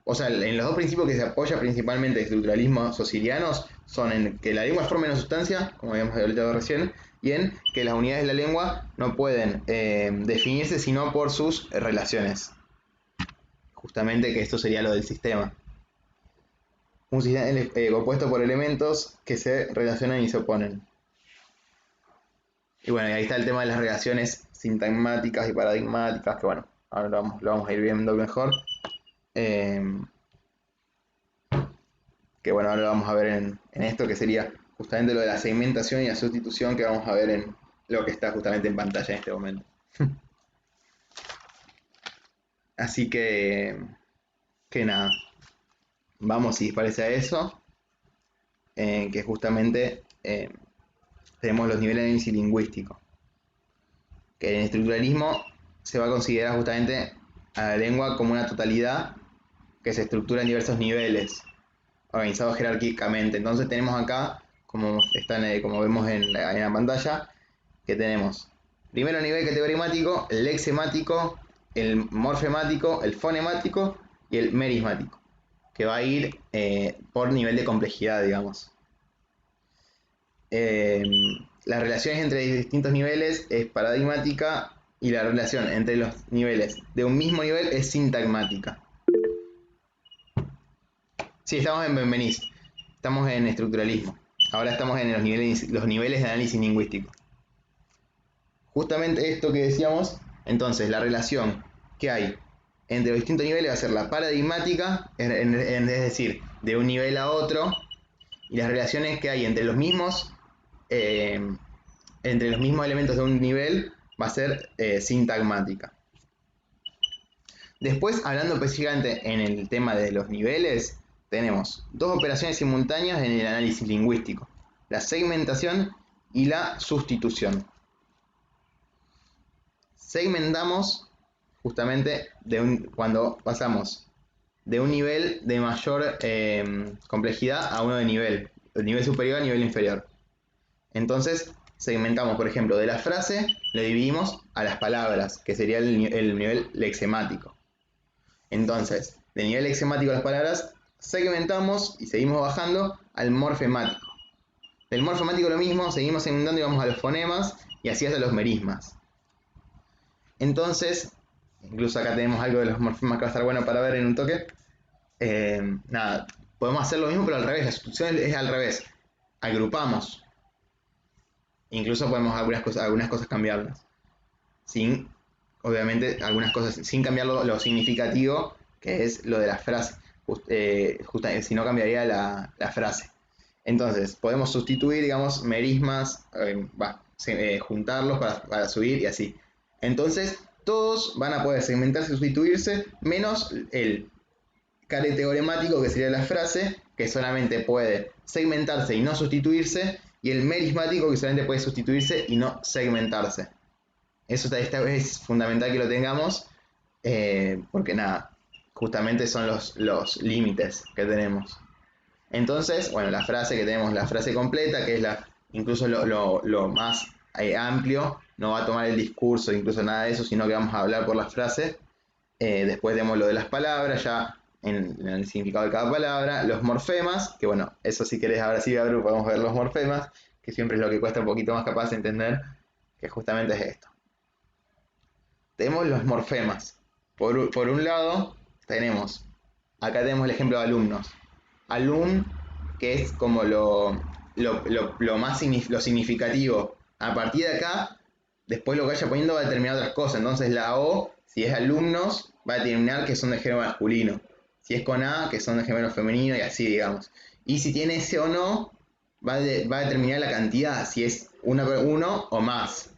los dos principios que se apoya principalmente el estructuralismo socilianos son en que la lengua es forma y no sustancia, como habíamos hablado recién, y en que las unidades de la lengua no pueden definirse sino por sus relaciones. Justamente que esto sería lo del sistema. Un sistema compuesto por elementos que se relacionan y se oponen. Y bueno, y ahí está el tema de las relaciones sintagmáticas y paradigmáticas, que bueno, ahora lo vamos a ir viendo mejor. Que bueno, ahora lo vamos a ver en esto, que sería justamente lo de la segmentación y la sustitución, que vamos a ver en lo que está justamente en pantalla en este momento. Así que nada, vamos si les parece a eso, que justamente tenemos los niveles de análisis lingüístico, que en el estructuralismo se va a considerar justamente a la lengua como una totalidad que se estructura en diversos niveles, organizados jerárquicamente. Entonces tenemos acá, como vemos en la pantalla, que tenemos primero a nivel categorimático, el lexemático, el morfemático, el fonemático y el merismático, que va a ir por nivel de complejidad, digamos. Las relaciones entre distintos niveles es paradigmática y la relación entre los niveles de un mismo nivel es sintagmática. Sí, estamos en Benveniste, estamos en estructuralismo. Ahora estamos en los niveles de análisis lingüístico. Justamente esto que decíamos, entonces la relación que hay entre los distintos niveles va a ser la paradigmática, es decir, de un nivel a otro, y las relaciones que hay entre los mismos elementos de un nivel va a ser sintagmática. Después, hablando específicamente en el tema de los niveles, tenemos dos operaciones simultáneas en el análisis lingüístico: la segmentación y la sustitución. Segmentamos justamente cuando pasamos de un nivel de mayor complejidad a uno de nivel superior a nivel inferior. Entonces, segmentamos, por ejemplo, de la frase, le dividimos a las palabras, que sería el nivel lexemático. Entonces, del nivel lexemático a las palabras, segmentamos y seguimos bajando al morfemático. Del morfemático lo mismo, seguimos segmentando y vamos a los fonemas y así hasta los merismas. Entonces, incluso acá tenemos algo de los morfemas que va a estar bueno para ver en un toque. Nada, podemos hacer lo mismo pero al revés, la sustitución es al revés. Agrupamos. Incluso podemos algunas cosas cambiarlas. Obviamente, algunas cosas sin cambiar lo significativo, que es lo de la frase. Si no, cambiaría la frase. Entonces, podemos sustituir, digamos, merismas, juntarlos para subir y así. Entonces, todos van a poder segmentarse y sustituirse, menos el categoremático, que sería la frase, que solamente puede segmentarse y no sustituirse, y el merismático, que solamente puede sustituirse y no segmentarse. Eso es fundamental que lo tengamos, porque nada, justamente son los límites que tenemos. Entonces, bueno, la frase que tenemos, la frase completa, que es incluso lo más amplio, no va a tomar el discurso, incluso nada de eso, sino que vamos a hablar por la frase. Después tenemos lo de las palabras, ya en el significado de cada palabra, los morfemas, que bueno, eso si querés ahora sí podemos ver los morfemas, que siempre es lo que cuesta un poquito más capaz de entender, que justamente es esto. tenemos los morfemas. Por un lado, acá tenemos el ejemplo de alumnos. Alum, que es como lo más lo significativo. A partir de acá, después lo que vaya poniendo va a determinar otras cosas. Entonces la O, si es alumnos, va a determinar que son de género masculino. Si es con A, que son de género femenino y así, digamos. Y si tiene ese o no, va a determinar la cantidad, si es uno o más.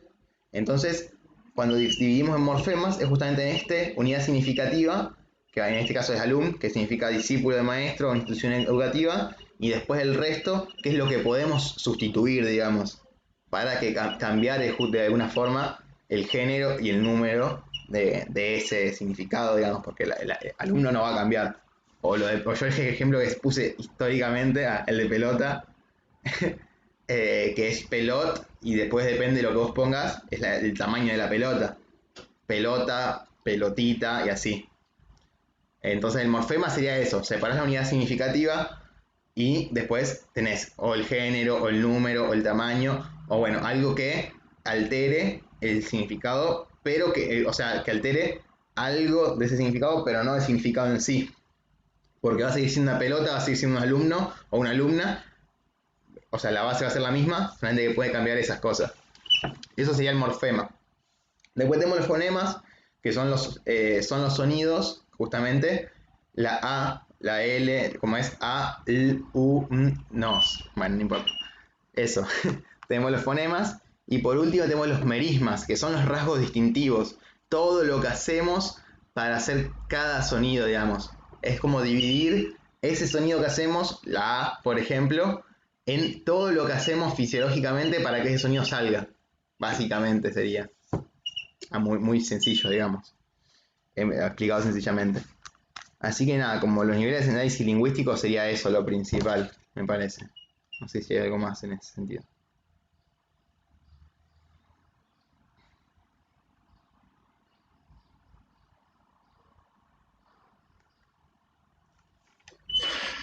Entonces, cuando dividimos en morfemas, es justamente en unidad significativa, que en este caso es alum, que significa discípulo de maestro o institución educativa, y después el resto, que es lo que podemos sustituir, digamos, para que cambiar de alguna forma el género y el número de ese significado, digamos, porque el alumno no va a cambiar. O yo el ejemplo que puse históricamente, el de pelota, que es pelot, y después depende de lo que vos pongas, es el tamaño de la pelota. Pelota, pelotita y así. Entonces el morfema sería eso, separás la unidad significativa y después tenés o el género, o el número, o el tamaño, o bueno, algo que altere el significado, pero que, o sea, que altere algo de ese significado, pero no el significado en sí. Porque va a seguir siendo una pelota, va a seguir siendo un alumno o una alumna, o sea, la base va a ser la misma, solamente que puede cambiar esas cosas. Eso sería el morfema. Después tenemos los fonemas, que son los sonidos, justamente, la A, la L, como es A, L, U, M, NOS. Bueno, no importa. Eso. Tenemos los fonemas. Y por último tenemos los merismas, que son los rasgos distintivos. Todo lo que hacemos para hacer cada sonido, digamos. Es como dividir ese sonido que hacemos, la A, por ejemplo, en todo lo que hacemos fisiológicamente para que ese sonido salga. Básicamente sería. Muy, muy sencillo, digamos. Explicado sencillamente. Así que nada, como los niveles de análisis lingüístico sería eso lo principal, me parece. No sé si hay algo más en ese sentido.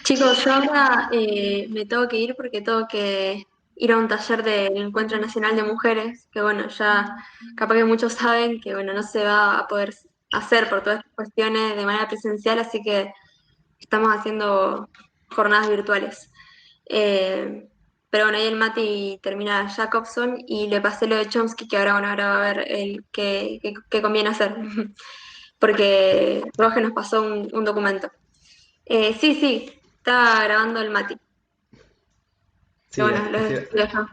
Chicos, yo ahora me tengo que ir porque tengo que ir a un taller del Encuentro Nacional de Mujeres, que bueno, ya capaz que muchos saben que bueno, no se va a poder hacer por todas estas cuestiones de manera presencial, así que estamos haciendo jornadas virtuales. Eh, pero bueno, ahí el Mati termina Jacobson y le pasé lo de Chomsky, que ahora, bueno, ahora va a ver el qué conviene hacer, porque Roge nos pasó un documento. Sí, sí, está grabando el Mati. Sí, Pero bueno, los dejo.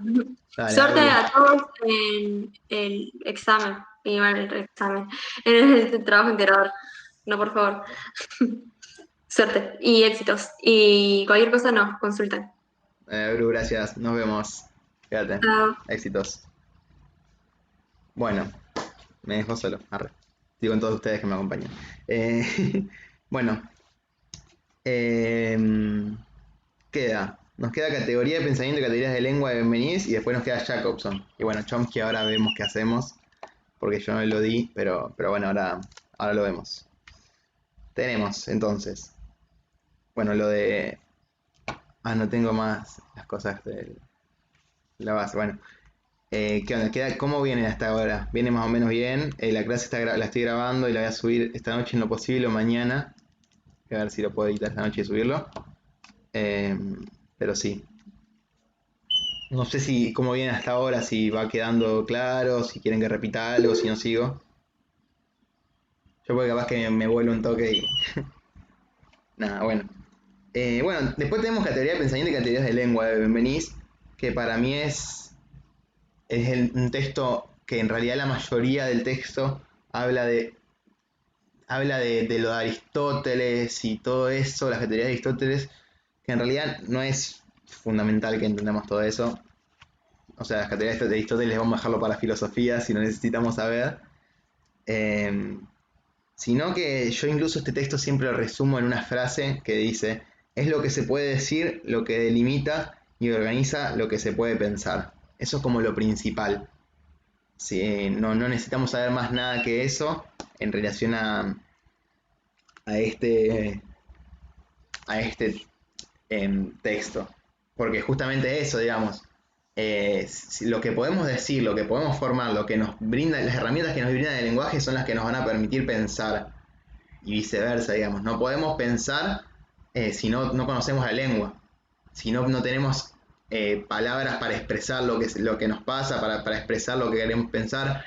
dale, Suerte Abru. a todos en el examen, y bueno, el examen, en el trabajo integrador. No, por favor. Suerte y éxitos. Y cualquier cosa nos consultan. Abru, gracias. Nos vemos. Quédate. Chao. Éxitos. Bueno, me dejó solo. Arre. Digo con todos ustedes que me acompañan. Bueno, nos queda categoría de pensamiento y categorías de lengua de Benvenís y después nos queda Jacobson. Y bueno, Chomsky ahora vemos qué hacemos, porque yo no lo di, pero bueno, ahora lo vemos. Tenemos entonces, bueno, lo de... no tengo más las cosas de la base. Bueno, ¿qué onda? ¿Cómo viene hasta ahora? Viene más o menos bien. La clase la estoy grabando y la voy a subir esta noche en lo posible o mañana. Voy a ver si lo puedo editar esta noche y subirlo. Eh, pero sí. No sé si cómo viene hasta ahora, si va quedando claro, si quieren que repita algo, si no sigo. Yo porque capaz que me vuelvo un toque y... Nada, bueno. Bueno, después tenemos categoría de pensamiento y categorías de lengua de Benvenís, que para mí es un texto que en realidad la mayoría del texto habla de lo de Aristóteles y todo eso, las categorías de Aristóteles, que en realidad no es fundamental que entendamos todo eso. O sea, las categorías de Aristóteles vamos a dejarlo para la filosofía si no necesitamos saber. Sino que yo incluso este texto siempre lo resumo en una frase que dice: es lo que se puede decir, lo que delimita y organiza lo que se puede pensar. Eso es como lo principal. Sí, no necesitamos saber más nada que eso en relación a este, a este texto. Porque justamente eso, digamos, lo que podemos decir, lo que podemos formar, lo que nos brinda, las herramientas que nos brinda el lenguaje son las que nos van a permitir pensar y viceversa, digamos. No podemos pensar si no conocemos la lengua, si no tenemos palabras para expresar lo que nos pasa, para expresar lo que queremos pensar,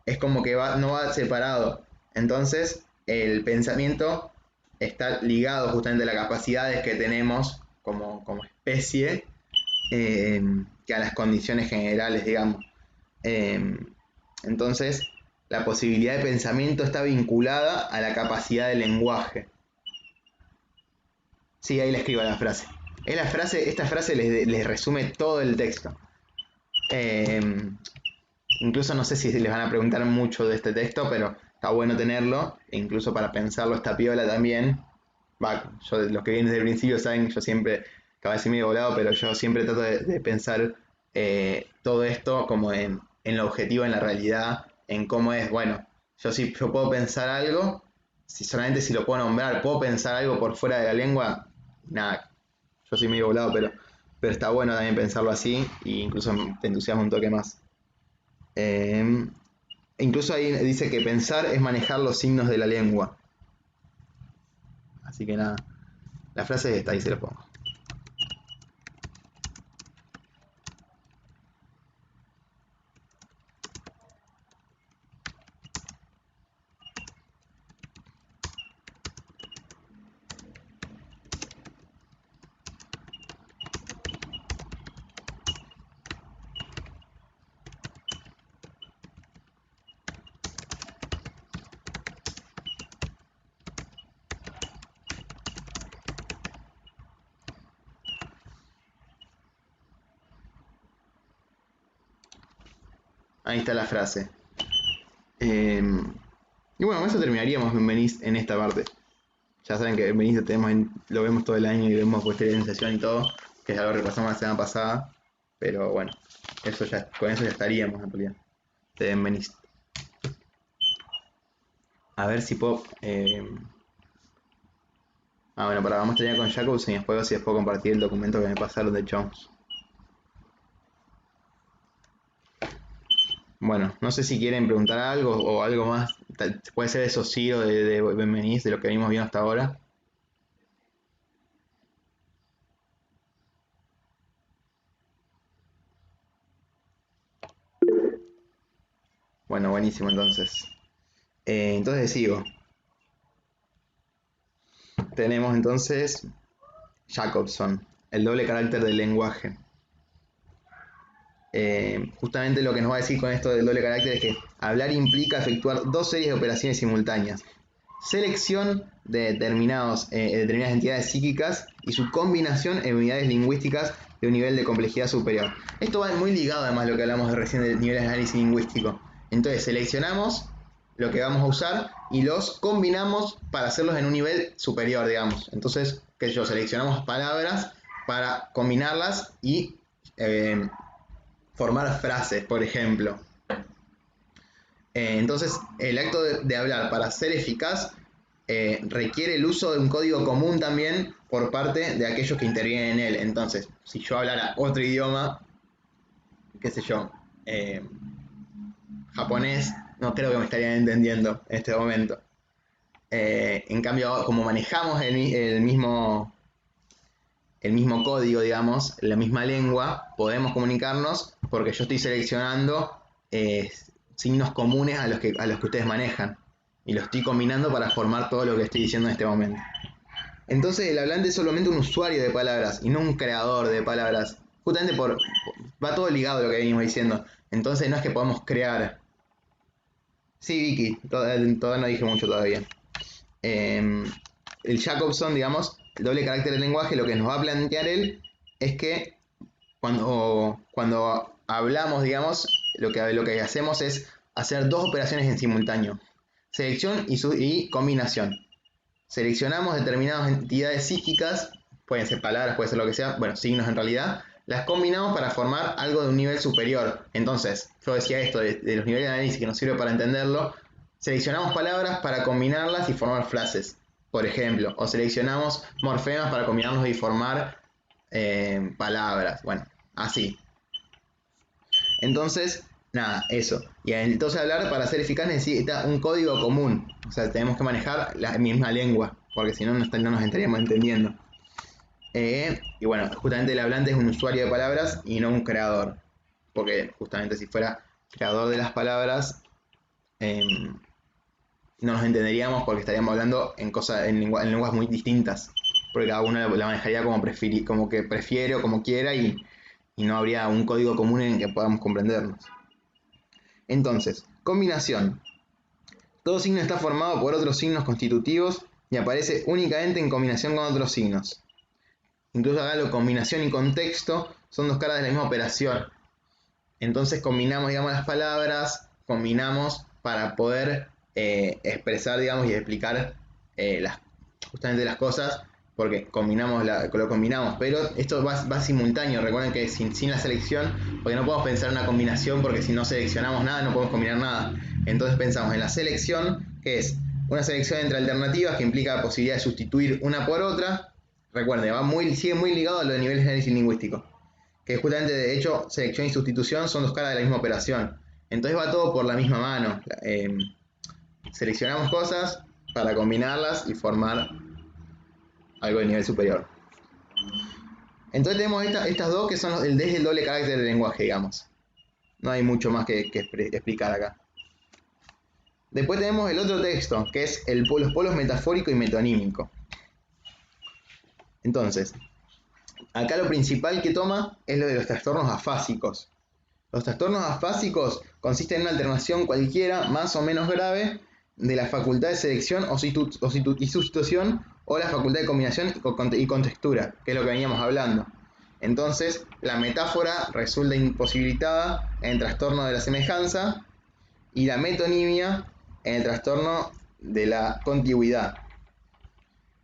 es como que no va separado. Entonces, el pensamiento está ligado justamente a las capacidades que tenemos como especie, que a las condiciones generales, digamos. Entonces, la posibilidad de pensamiento está vinculada a la capacidad de lenguaje. Sí, ahí le escribo la frase. Esta frase les resume todo el texto. Incluso no sé si les van a preguntar mucho de este texto, pero está bueno tenerlo. E incluso para pensarlo está piola también. Los que vienen desde el principio saben que yo siempre, cada vez medio volado, pero yo siempre trato de pensar todo esto como en lo objetivo, en la realidad, en cómo es, bueno, yo puedo pensar algo, solamente si lo puedo nombrar, puedo pensar algo por fuera de la lengua, nada, yo soy medio volado, pero está bueno también pensarlo así, e incluso te entusiasma un toque más. Incluso ahí dice que pensar es manejar los signos de la lengua. Así que nada, la frase está ahí, se la pongo. Ahí está la frase. Y bueno, con eso terminaríamos Bienvenís en esta parte. Ya saben que Bienvenís lo vemos todo el año y vemos posteriorización y todo, que es algo que repasamos la semana pasada. Pero bueno, con eso ya estaríamos en realidad. De Bienvenís. A ver si puedo... bueno, vamos a terminar con Jacobson y después si puedo compartir el documento que me pasaron de Jones. Bueno, no sé si quieren preguntar algo o algo más. Puede ser eso sí o de Bienvenís, de lo que venimos viendo hasta ahora. Bueno, buenísimo entonces. Entonces sigo. Tenemos entonces Jacobson, el doble carácter del lenguaje. Justamente lo que nos va a decir con esto del doble carácter es que hablar implica efectuar dos series de operaciones simultáneas. Selección de determinadas entidades psíquicas y su combinación en unidades lingüísticas de un nivel de complejidad superior. Esto va muy ligado además a lo que hablamos recién del nivel de análisis lingüístico. Entonces seleccionamos lo que vamos a usar y los combinamos para hacerlos en un nivel superior, digamos. Entonces, seleccionamos palabras para combinarlas y formar frases, por ejemplo. Entonces, el acto de hablar para ser eficaz requiere el uso de un código común también por parte de aquellos que intervienen en él. Entonces, si yo hablara otro idioma, qué sé yo, japonés, no creo que me estarían entendiendo en este momento. En cambio, como manejamos el mismo código, digamos, la misma lengua, podemos comunicarnos porque yo estoy seleccionando signos comunes a los que ustedes manejan y los estoy combinando para formar todo lo que estoy diciendo en este momento. Entonces el hablante es solamente un usuario de palabras y no un creador de palabras. Justamente va todo ligado a lo que venimos diciendo. Entonces no es que podamos crear. Sí, Vicky, todavía no dije mucho todavía. El Jacobson, digamos, el doble carácter del lenguaje, lo que nos va a plantear él es que cuando hablamos, digamos, lo que hacemos es hacer dos operaciones en simultáneo. Selección y combinación. Seleccionamos determinadas entidades psíquicas, pueden ser palabras, puede ser lo que sea, bueno, signos en realidad, las combinamos para formar algo de un nivel superior. Entonces, yo decía esto de los niveles de análisis que nos sirve para entenderlo. Seleccionamos palabras para combinarlas y formar frases, por ejemplo, o seleccionamos morfemas para combinarlos y formar palabras, bueno, así. Entonces, nada, eso. Y entonces hablar, para ser eficaz, necesita un código común. O sea, tenemos que manejar la misma lengua, porque si no, no nos estaríamos entendiendo. Y bueno, justamente el hablante es un usuario de palabras y no un creador. Porque justamente si fuera creador de las palabras, no nos entenderíamos porque estaríamos hablando en lenguas muy distintas. Porque cada uno la manejaría como que prefiere o como quiera y no habría un código común en el que podamos comprendernos. Entonces, combinación. Todo signo está formado por otros signos constitutivos y aparece únicamente en combinación con otros signos. Incluso acá combinación y contexto son dos caras de la misma operación. Entonces combinamos, digamos, las palabras, combinamos para poder expresar, digamos, y explicar justamente las cosas, porque lo combinamos, pero esto va simultáneo. Recuerden que sin la selección, porque no podemos pensar en una combinación, porque si no seleccionamos nada, no podemos combinar nada. Entonces pensamos en la selección, que es una selección entre alternativas que implica la posibilidad de sustituir una por otra. Recuerden, sigue muy ligado a lo de niveles de análisis lingüístico, que justamente, de hecho, selección y sustitución son dos caras de la misma operación. Entonces va todo por la misma mano. Seleccionamos cosas para combinarlas y formar algo de nivel superior. Entonces tenemos estas dos que son el doble carácter del lenguaje, digamos. No hay mucho más que explicar acá. Después tenemos el otro texto, que es los polos metafórico y metonímico. Entonces, acá lo principal que toma es lo de los trastornos afásicos. Los trastornos afásicos consisten en una alternación cualquiera, más o menos grave, de la facultad de selección y sustitución, o la facultad de combinación y contextura, que es lo que veníamos hablando. Entonces, la metáfora resulta imposibilitada en el trastorno de la semejanza y la metonimia en el trastorno de la contigüidad.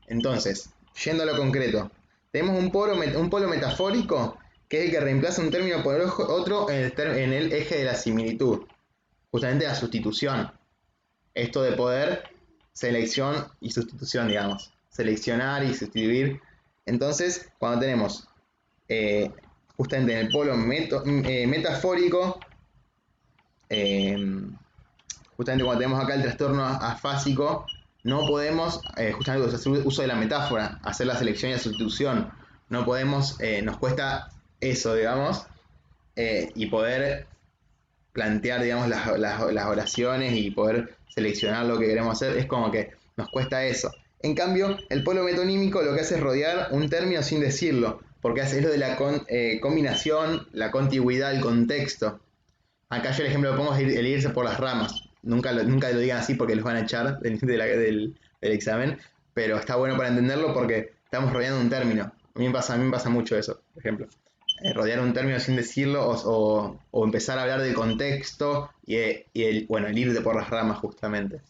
Entonces, yendo a lo concreto, tenemos un polo metafórico, que es el que reemplaza un término por otro en el eje de la similitud, justamente la sustitución. Esto de poder, selección y sustitución, digamos. Seleccionar y sustituir. Entonces, cuando tenemos justamente en el polo metafórico, justamente cuando tenemos acá el trastorno afásico, no podemos justamente hacer uso de la metáfora, hacer la selección y la sustitución. No podemos, nos cuesta eso, digamos, y poder plantear, digamos, las oraciones y poder seleccionar lo que queremos hacer, es como que nos cuesta eso. En cambio, el polo metonímico lo que hace es rodear un término sin decirlo, porque es lo de la combinación, la contigüidad, el contexto. Acá yo el ejemplo que pongo es el irse por las ramas. Nunca lo digan así porque los van a echar del examen, pero está bueno para entenderlo porque estamos rodeando un término. A mí me pasa mucho eso, por ejemplo. Rodear un término sin decirlo o empezar a hablar del contexto y el ir por las ramas justamente.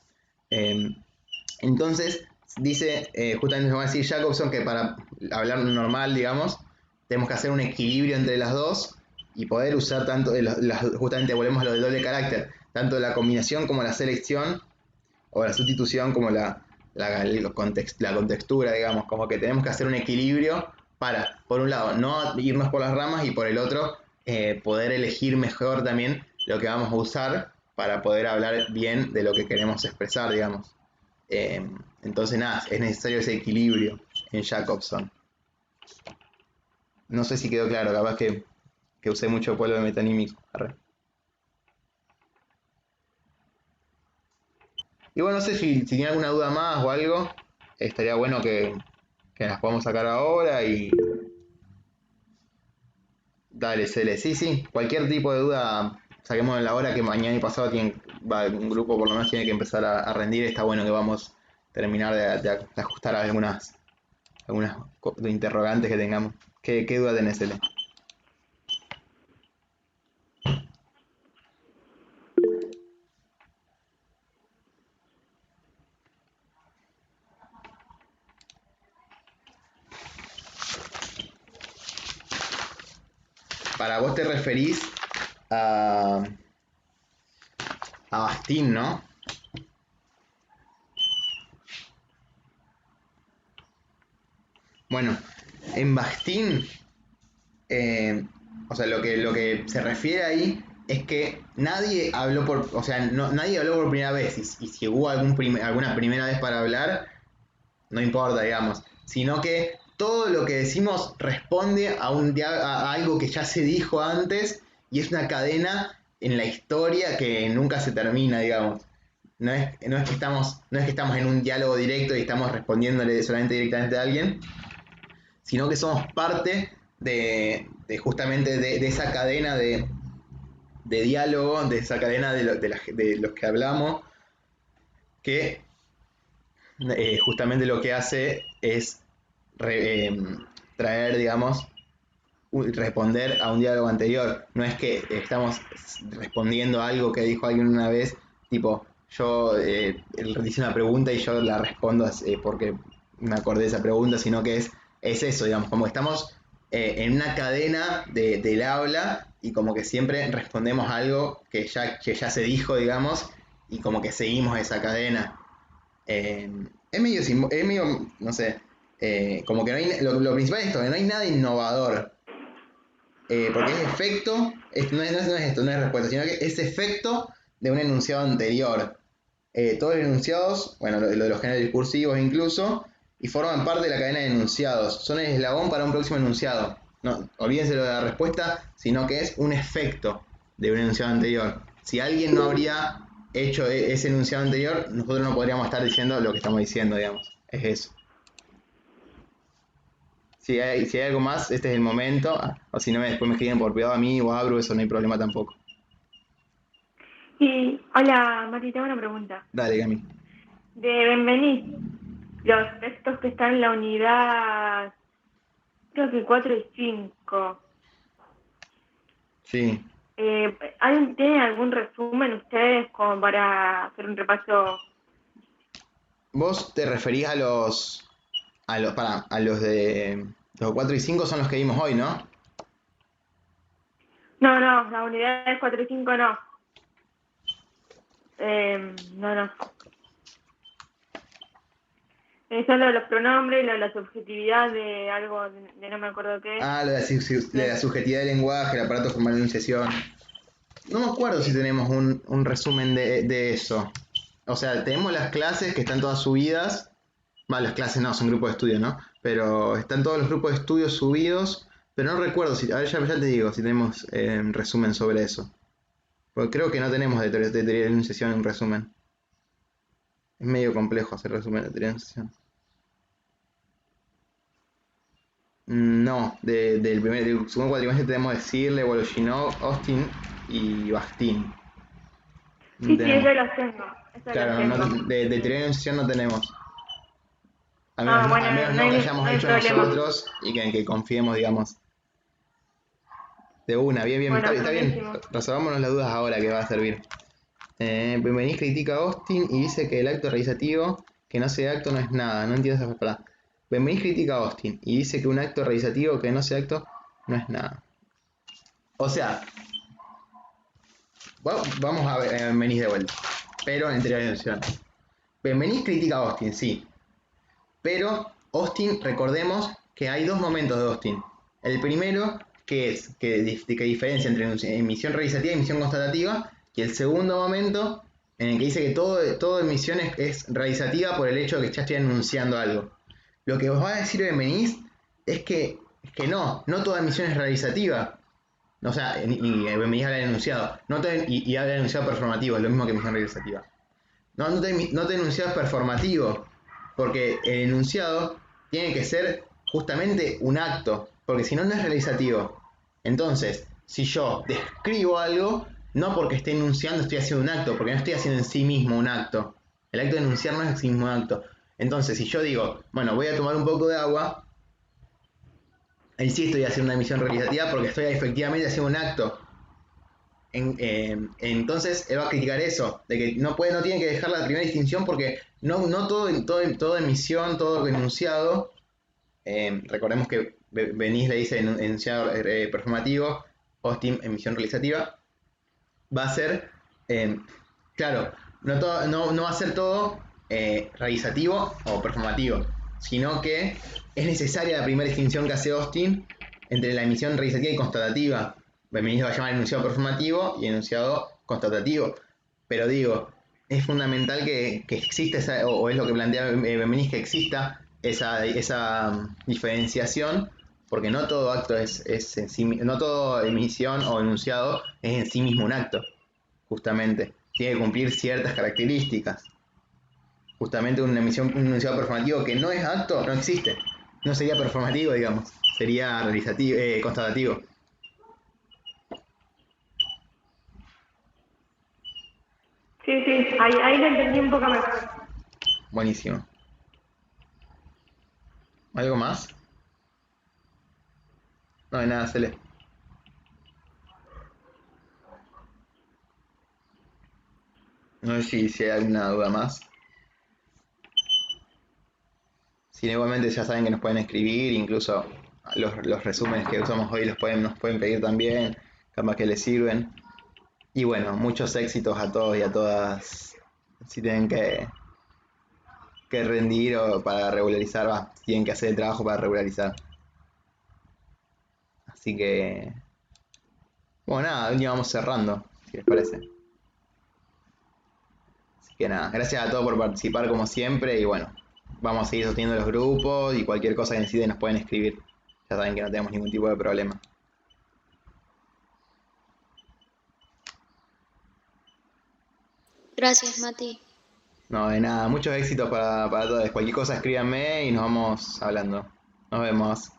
Entonces, dice, justamente nos va a decir Jacobson que para hablar normal, digamos, tenemos que hacer un equilibrio entre las dos y poder usar tanto, justamente volvemos a lo del doble carácter, tanto la combinación como la selección o la sustitución como la contextura, digamos, como que tenemos que hacer un equilibrio para, por un lado, no irnos por las ramas y por el otro, poder elegir mejor también lo que vamos a usar para poder hablar bien de lo que queremos expresar, digamos. Entonces, nada, es necesario ese equilibrio en Jacobson. No sé si quedó claro, capaz que usé mucho polo de metonímico. Y bueno, no sé si tiene alguna duda más o algo, estaría bueno que las podamos sacar ahora y... Dale, Cele. Sí, cualquier tipo de duda, saquemos en la hora que mañana y pasado un grupo por lo menos tiene que empezar a rendir. Está bueno que vamos a terminar de ajustar algunas interrogantes que tengamos. ¿Qué duda tenés, Cele? Para vos te referís a Bastín, ¿no? Bueno, en Bastín, o sea, lo que se refiere ahí es que nadie habló o sea, nadie habló por primera vez, y si hubo alguna primera vez para hablar, no importa, digamos, sino que todo lo que decimos responde a algo que ya se dijo antes, y es una cadena en la historia que nunca se termina, digamos. No es que estamos en un diálogo directo y estamos respondiéndole solamente directamente a alguien, sino que somos parte de justamente de esa cadena de diálogo, de esa cadena de los que hablamos, que justamente lo que hace es traer, digamos, responder a un diálogo anterior. No es que estamos respondiendo a algo que dijo alguien una vez, tipo, yo él dice una pregunta y yo la respondo porque me acordé de esa pregunta, sino que es eso, digamos, como que estamos en una cadena del habla, y como que siempre respondemos a algo que ya se dijo, digamos, y como que seguimos esa cadena. Es medio, no sé, como que no hay, lo principal es esto, que no hay nada innovador. Porque es efecto, no es respuesta, sino que es efecto de un enunciado anterior. Todos los enunciados, bueno, lo de los géneros discursivos incluso, y forman parte de la cadena de enunciados. Son el eslabón para un próximo enunciado. No, olvídense lo de la respuesta, sino que es un efecto de un enunciado anterior. Si alguien no habría hecho ese enunciado anterior, nosotros no podríamos estar diciendo lo que estamos diciendo, digamos. Es eso. Si hay algo más, este es el momento. O si no, después me escriben por privado a mí o a Abru, eso no hay problema tampoco. Y, hola, Mati, tengo una pregunta. Dale, Cami. De Benveniste, los textos que están en la unidad, creo que 4 y 5, Sí. ¿tienen algún resumen ustedes como para hacer un repaso? Vos te referís a los de los 4 y 5 son los que vimos hoy, ¿no? No, la unidad 4 y 5 no. No. Solo los pronombres, la subjetividad de algo, de no me acuerdo qué. Lo de la subjetividad del lenguaje, el aparato formal de enunciación. No me acuerdo si tenemos un resumen de eso. O sea, tenemos las clases que están todas subidas. Las clases no, son grupos de estudio, ¿no? Pero están todos los grupos de estudio subidos. Pero no recuerdo si. A ver, ya te digo si tenemos resumen sobre eso. Porque creo que no tenemos de teoría de enunciación un resumen. Es medio complejo hacer resumen de teoría de enunciación. No, del segundo cuatrimestre tenemos de Searle, Voloshinov, Austin y Bakhtin. No Sí, tenemos. eso los tengo. Claro, de teoría de enunciación no tenemos. Bueno, Al menos no no que hay, hayamos no hay hecho problema. nosotros y que confiemos, digamos. De una, bien, Bueno, está bien. buenísimo. Resolvámonos las dudas ahora, que va a servir. Benveniste critica a Austin y dice que el acto realizativo que no sea acto no es nada. No entiendo esa palabra. Benveniste critica a Austin y dice que un acto realizativo que no sea acto no es nada. O sea, vamos a ver Benveniste de vuelta. Pero en teoría de enunciación. Benveniste critica a Austin, sí. Pero Austin, recordemos que hay dos momentos de Austin. El primero, que es que diferencia entre emisión realizativa y emisión constatativa, y el segundo momento, en el que dice que toda emisión es realizativa por el hecho de que ya estoy enunciando algo. Lo que os va a decir Benveniste es que no toda emisión es realizativa. O sea, y Benveniste habla del enunciado. Y habla del enunciado performativo, es lo mismo que emisión realizativa. No te enunciado es performativo, porque el enunciado tiene que ser justamente un acto, porque si no, no es realizativo. Entonces, si yo describo algo, no porque esté enunciando estoy haciendo un acto, porque no estoy haciendo en sí mismo un acto. El acto de enunciar no es en sí mismo un acto. Entonces, si yo digo, bueno, voy a tomar un poco de agua, ahí sí estoy haciendo una emisión realizativa porque estoy efectivamente haciendo un acto. Entonces él va a criticar eso, de que no tiene que dejar la primera distinción porque no todo emisión, todo enunciado, recordemos que Benís le dice enunciado performativo, Austin emisión realizativa, va a ser, claro, no va a ser todo realizativo o performativo, sino que es necesaria la primera distinción que hace Austin entre la emisión realizativa y constatativa. Feminista va a llamar enunciado performativo y enunciado constatativo. Pero digo, es fundamental que exista esa, o es lo que plantea Feminista, que exista esa diferenciación, porque no todo acto es en sí, no todo emisión o enunciado es en sí mismo un acto, justamente. Tiene que cumplir ciertas características. Justamente una emisión, un enunciado performativo que no es acto, no existe. No sería performativo, digamos. Sería realizativo, constatativo. Sí, ahí lo entendí un poco mejor. Buenísimo. ¿Algo más? No hay nada, Cele. No sé si hay alguna duda más. Si no, igualmente ya saben que nos pueden escribir, incluso los resúmenes que usamos hoy nos pueden pedir también, capaz que les sirven. Y bueno, muchos éxitos a todos y a todas. Si tienen que rendir o para regularizar, tienen que hacer el trabajo para regularizar. Así que, bueno, nada, ya vamos cerrando, si les parece. Así que nada, gracias a todos por participar como siempre y bueno, vamos a seguir sosteniendo los grupos y cualquier cosa que necesiten nos pueden escribir. Ya saben que no tenemos ningún tipo de problema. Gracias, Mati. No, de nada, muchos éxitos para todos. Cualquier cosa escríbanme y nos vamos hablando. Nos vemos.